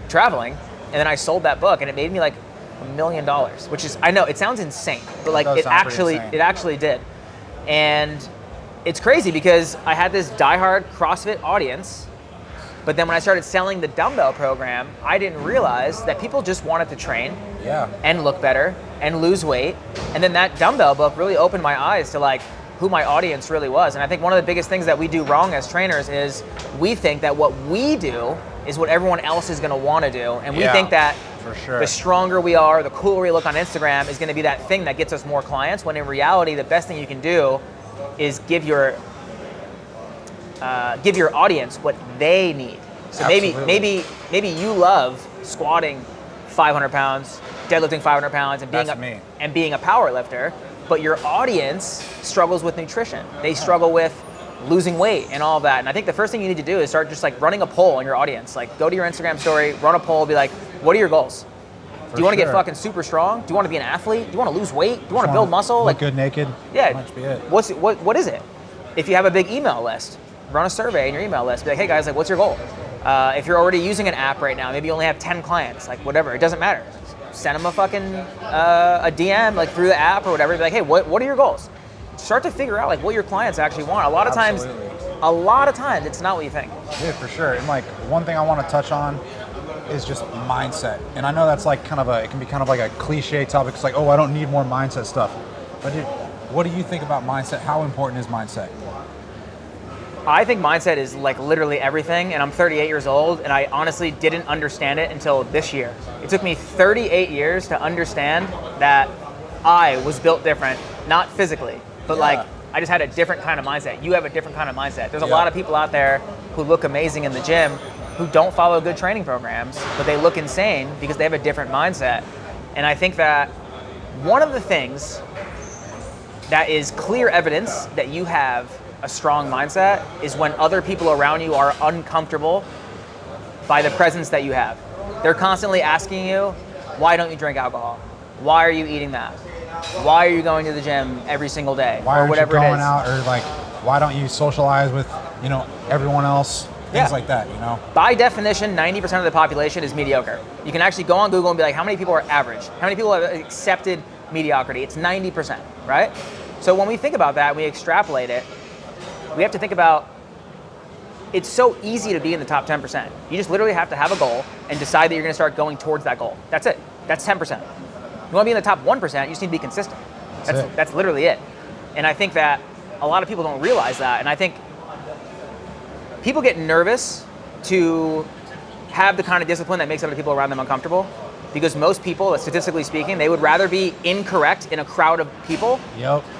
traveling, and then I sold that book, and it made me like $1 million, which is, I know it sounds insane, but like it actually did. And it's crazy because I had this diehard CrossFit audience, but then when I started selling the dumbbell program, I didn't realize that people just wanted to train and look better and lose weight. And then that dumbbell book really opened my eyes to like, who my audience really was. And I think one of the biggest things that we do wrong as trainers is we think that what we do is what everyone else is gonna wanna do. And we think that
for sure.
the stronger we are, the cooler we look on Instagram is gonna be that thing that gets us more clients, when in reality, the best thing you can do is give your audience what they need. So maybe you love squatting 500 pounds, deadlifting 500 pounds, and being a power lifter, but your audience struggles with nutrition. They struggle with losing weight and all of that. And I think the first thing you need to do is start just like running a poll on your audience. Like go to your Instagram story, run a poll, be like, what are your goals? Do you want to get fucking super strong? Do you want to be an athlete? Do you want to lose weight? Do you want to build muscle?
Look
Like
good naked?
Yeah.
That might be it.
What is it? If you have a big email list, run a survey in your email list. Be like, hey guys, like what's your goal? If you're already using an app right now, maybe you only have 10 clients, like whatever, it doesn't matter. Send them a fucking a DM like through the app or whatever. Be like, hey, what are your goals? Start to figure out like what your clients actually want. A lot of times it's not what you think.
Yeah, for sure. And like one thing I want to touch on is just mindset. And I know that's like it can be kind of like a cliche topic. It's like, oh, I don't need more mindset stuff. But dude, what do you think about mindset? How important is mindset?
I think mindset is like literally everything, and I'm 38 years old, and I honestly didn't understand it until this year. It took me 38 years to understand that I was built different, not physically, but like I just had a different kind of mindset. You have a different kind of mindset. There's a lot of people out there who look amazing in the gym who don't follow good training programs, but they look insane because they have a different mindset. And I think that one of the things that is clear evidence that you have a strong mindset is when other people around you are uncomfortable by the presence that you have. They're constantly asking you, why don't you drink alcohol? Why are you eating that? Why are you going to the gym every single day?
Why aren't you going
it is?
out? Or like, why don't you socialize with, everyone else? Things like that,
By definition, 90% of the population is mediocre. You can actually go on Google and be like, how many people are average? How many people have accepted mediocrity? It's 90%, right? So when we think about that, we extrapolate it, we have to think about, it's so easy to be in the top 10%. You just literally have to have a goal and decide that you're gonna start going towards that goal. That's it, that's 10%. You wanna be in the top 1%, you just need to be consistent. That's literally it. And I think that a lot of people don't realize that, and I think people get nervous to have the kind of discipline that makes other people around them uncomfortable, because most people, statistically speaking, they would rather be incorrect in a crowd of people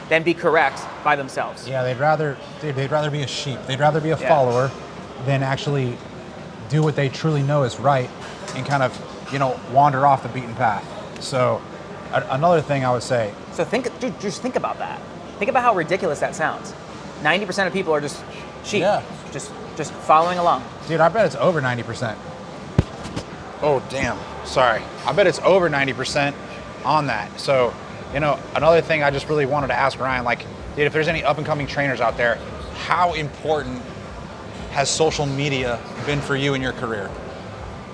than be correct by themselves.
Yeah, they'd rather be a sheep. They'd rather be a follower than actually do what they truly know is right and kind of, wander off the beaten path. So another thing I would say.
So just think about that. Think about how ridiculous that sounds. 90% of people are just sheep, just following along.
Dude, I bet it's over 90%.
Oh, damn. Sorry. I bet it's over 90% on that. So, another thing I just really wanted to ask Ryan, like, dude, if there's any up and coming trainers out there, how important has social media been for you in your career?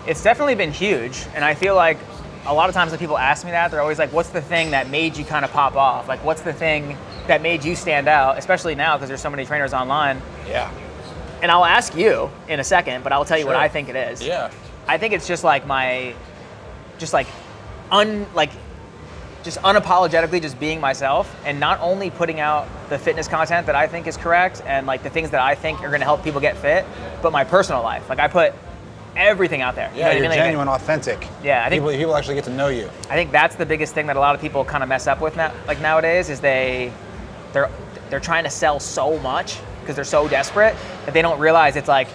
It's definitely been huge. And I feel like a lot of times when people ask me that, they're always like, what's the thing that made you kind of pop off? Like, what's the thing that made you stand out, especially now because there's so many trainers online?
Yeah.
And I'll ask you in a second, but I'll tell you what I think it is.
Yeah.
I think it's just like just unapologetically just being myself, and not only putting out the fitness content that I think is correct and like the things that I think are going to help people get fit, but my personal life. Like I put everything out there.
Yeah,
you know what
you're
I mean?
genuine, authentic.
Yeah, I think
people actually get to know you.
I think that's the biggest thing that a lot of people kind of mess up with now, like nowadays, is they're trying to sell so much because they're so desperate that they don't realize it's like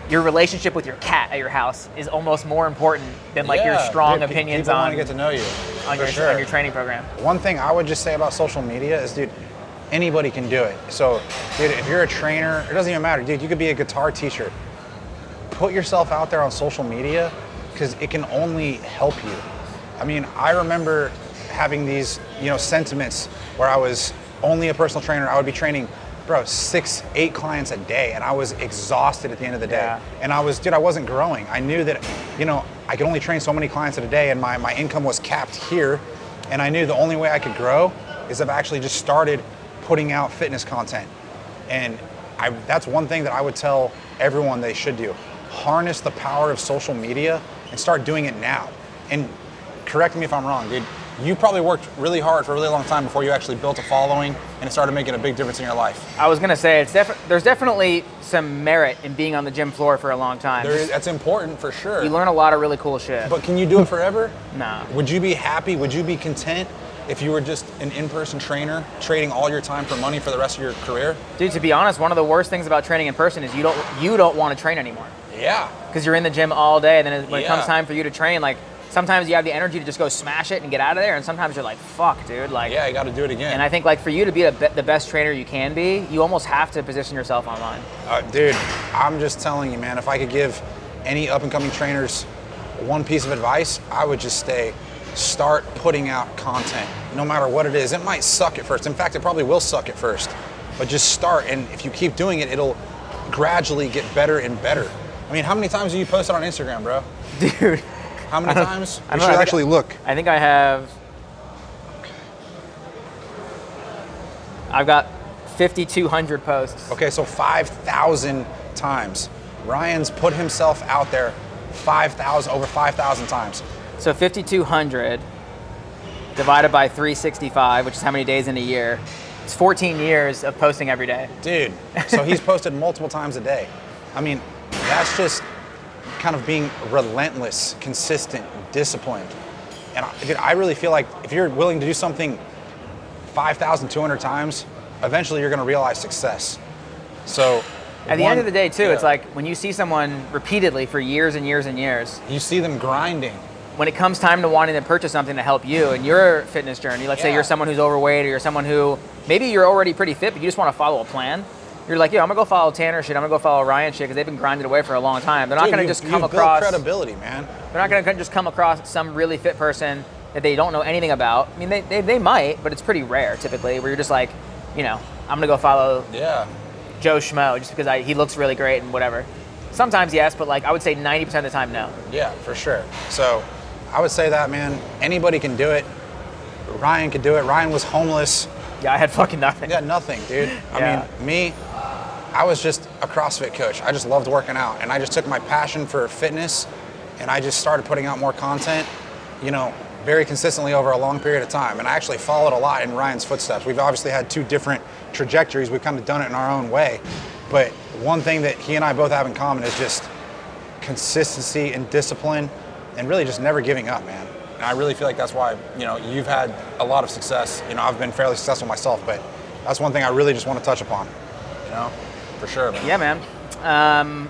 your relationship with your cat at your house is almost more important than like your strong opinions
people
on
want to get to know you
on your training program.
One thing I would just say about social media is, dude, anybody can do it. So, dude, if you're a trainer, it doesn't even matter, dude. You could be a guitar teacher. Put yourself out there on social media because it can only help you. I mean, I remember having these, sentiments where I was only a personal trainer. I would be training, 6-8 clients a day, and I was exhausted at the end of the day.
Yeah.
And I wasn't growing. I knew that, I could only train so many clients at a day, and my income was capped here. And I knew the only way I could grow is if I actually just started putting out fitness content. And that's one thing that I would tell everyone they should do. Harness the power of social media and start doing it now. And correct me if I'm wrong, dude. you probably worked really hard for a really long time before you actually built a following and it started making a big difference in your life.
I was gonna say there's definitely some merit in being on the gym floor for a long time.
That's important for sure.
You learn a lot of really cool shit.
But can you do it forever?
No.
Would you be happy? Would you be content if you were just an in-person trainer trading all your time for money for the rest of your career?
Dude, to be honest, one of the worst things about training in person is you don't want to train anymore.
Yeah.
Because you're in the gym all day, and then when it comes
Yeah.
time for you to train, like sometimes you have the energy to just go smash it and get out of there, and sometimes you're like, fuck, dude, like.
Yeah, you got to do it again.
And I think like for you to be the best trainer you can be, you almost have to position yourself online.
Dude, I'm just telling you, man, if I could give any up-and-coming trainers one piece of advice, I would just start putting out content, no matter what it is. It might suck at first. In fact, it probably will suck at first, but just start. And if you keep doing it, it'll gradually get better and better. I mean, how many times have you posted on Instagram, bro?
Dude.
How many times?
I
You
don't
should
know,
actually look.
I think I've got 5,200 posts.
Okay, so 5,000 times. Ryan's put himself out there over 5,000 times.
So 5,200 divided by 365, which is how many days in a year. It's 14 years of posting every day.
Dude, so he's posted multiple times a day. I mean, that's just kind of being relentless, consistent, disciplined. And dude, I really feel like if you're willing to do something 5,200 times, eventually you're gonna realize success. So
At the end of the day, too,
yeah.
it's like when you see someone repeatedly for years and years and years,
You see them grinding.
when it comes time to wanting to purchase something to help you in your fitness journey, let's say
Yeah.
you're someone who's overweight or you're someone who, maybe you're already pretty fit, but you just want to follow a plan. You're like, yo, I'm gonna go follow Tanner shit, I'm gonna go follow Ryan shit, because they've been grinding away for a long time. They're not
Dude,
gonna
you've-
just come
you've
across,
built credibility, man.
they're not gonna just come across some really fit person that they don't know anything about. I mean, they might, but it's pretty rare typically, where you're just like, you know, I'm gonna go follow
Yeah.
Joe Schmo just because he looks really great and whatever. Sometimes yes, but like I would say 90% of the time, no.
Yeah, for sure. So I would say that, man, anybody can do it. Ryan could do it. Ryan was homeless.
Yeah, I had fucking nothing.
He got nothing, dude.
Yeah.
I mean, I was just a CrossFit coach. I just loved working out, and I just took my passion for fitness and I just started putting out more content, you know, very consistently over a long period of time. And I actually followed a lot in Ryan's footsteps. We've obviously had two different trajectories. We've kind of done it in our own way. But one thing that he and I both have in common is just consistency and discipline and really just never giving up, man. And I really feel like that's why, you know, you've had a lot of success. You know, I've been fairly successful myself, but that's one thing I really just want to touch upon, you know, for sure, man.
Yeah, man.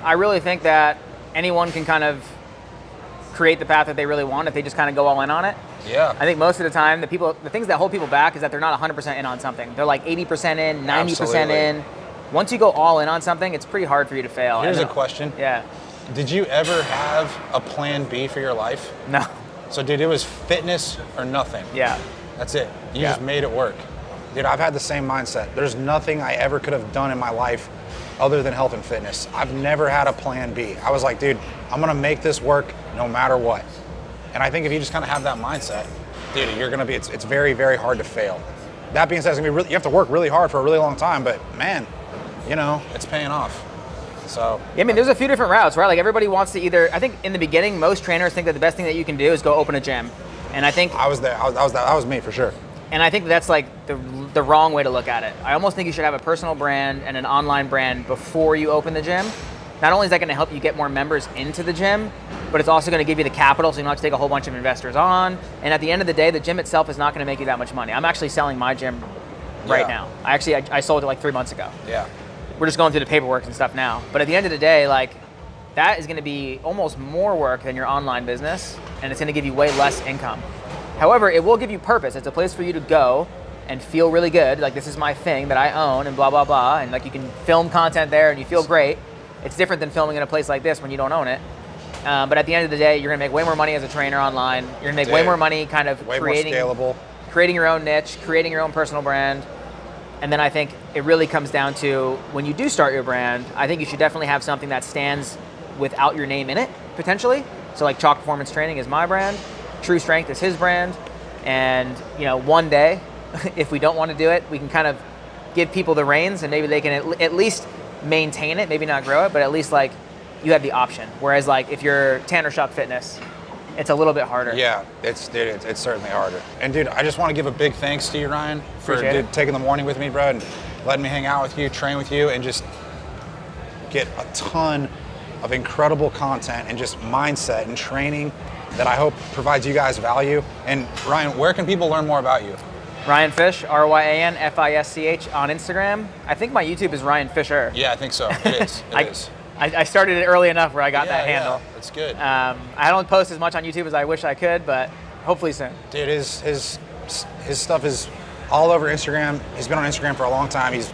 I really think that anyone can kind of create the path that they really want if they just kind of go all in on it.
Yeah.
I think most of the time, the things that hold people back is that they're not 100% in on something. They're like 80% in, 90%
Absolutely.
in. Once you go all in on something, it's pretty hard for you to fail.
Here's a
And,
question.
Yeah.
Did you ever have a plan B for your life?
No.
So, dude, it was fitness or nothing.
Yeah.
That's it. You
Yeah.
just made it work. Dude, I've had the same mindset. There's nothing I ever could have done in my life other than health and fitness. I've never had a plan B. I was like, dude, I'm gonna make this work no matter what. And I think if you just kind of have that mindset, dude, you're gonna be, it's very, very hard to fail. That being said, it's gonna be really, you have to work really hard for a really long time, but man, you know, it's paying off. So.
Yeah, I mean, there's a few different routes, right? Like everybody wants to either, I think in the beginning, most trainers think that the best thing that you can do is go open a gym. And I think
I was there, that was me for sure.
And I think that's like the wrong way to look at it. I almost think you should have a personal brand and an online brand before you open the gym. Not only is that going to help you get more members into the gym, but it's also going to give you the capital so you don't have to take a whole bunch of investors on. And at the end of the day, the gym itself is not going to make you that much money. I'm actually selling my gym right
Yeah.
now. I sold it like 3 months ago.
Yeah.
We're just going through the paperwork and stuff now. But at the end of the day, like that is going to be almost more work than your online business, and it's going to give you way less income. However, it will give you purpose. It's a place for you to go and feel really good. Like, this is my thing that I own and blah, blah, blah. And like, you can film content there and you feel great. It's different than filming in a place like this when you don't own it. But at the end of the day, you're gonna make way more money as a trainer online. You're gonna make way
Dude,
more money kind of
way
creating,
more scalable.
creating your own niche, creating your own personal brand. And then I think it really comes down to when you do start your brand, I think you should definitely have something that stands without your name in it, potentially. So like Chalk Performance Training is my brand. True Strength is his brand. And you know, one day, if we don't want to do it, we can kind of give people the reins and maybe they can at least maintain it, maybe not grow it, but at least like you have the option. Whereas like if you're Tanner Shop Fitness it's a little bit harder.
Yeah, it's certainly harder. And dude, I just want to give a big thanks to you, Ryan, for
Appreciate it.
taking the morning with me, bro, and letting me hang out with you, train with you, and just get a ton of incredible content and just mindset and training that I hope provides you guys value. And Ryan, where can people learn more about you?
Ryan Fish, RyanFisch on Instagram. I think my YouTube is Ryan Fischer.
Yeah, I think so. It is. It is.
I started it early enough where I got that handle.
Yeah, that's good.
I don't post as much on YouTube as I wish I could, but hopefully soon.
Dude, his stuff is all over Instagram. He's been on Instagram for a long time. He's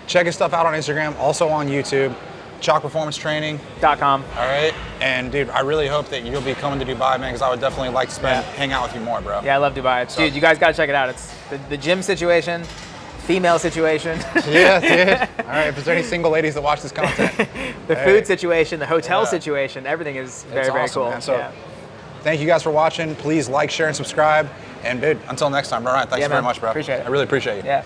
check his stuff out on Instagram, also on YouTube. Chalk Performance Training.
.com.
All right. And dude, I really hope that you'll be coming to Dubai, man, because I would definitely like to hang out with you more, bro.
Yeah, I love Dubai.
So-
Dude, you guys gotta check it out. It's the gym situation, female situation,
Yeah, dude. All right. If there's any single ladies that watch this content,
the food situation, the hotel
Yeah.
situation, everything is very,
it's
very
awesome,
cool.
man. So
yeah.
thank you guys for watching. Please like, share, and subscribe. And dude, until next time, all right. Thanks
Yeah,
very
man.
much, bro.
Appreciate it.
I really appreciate you.
Yeah.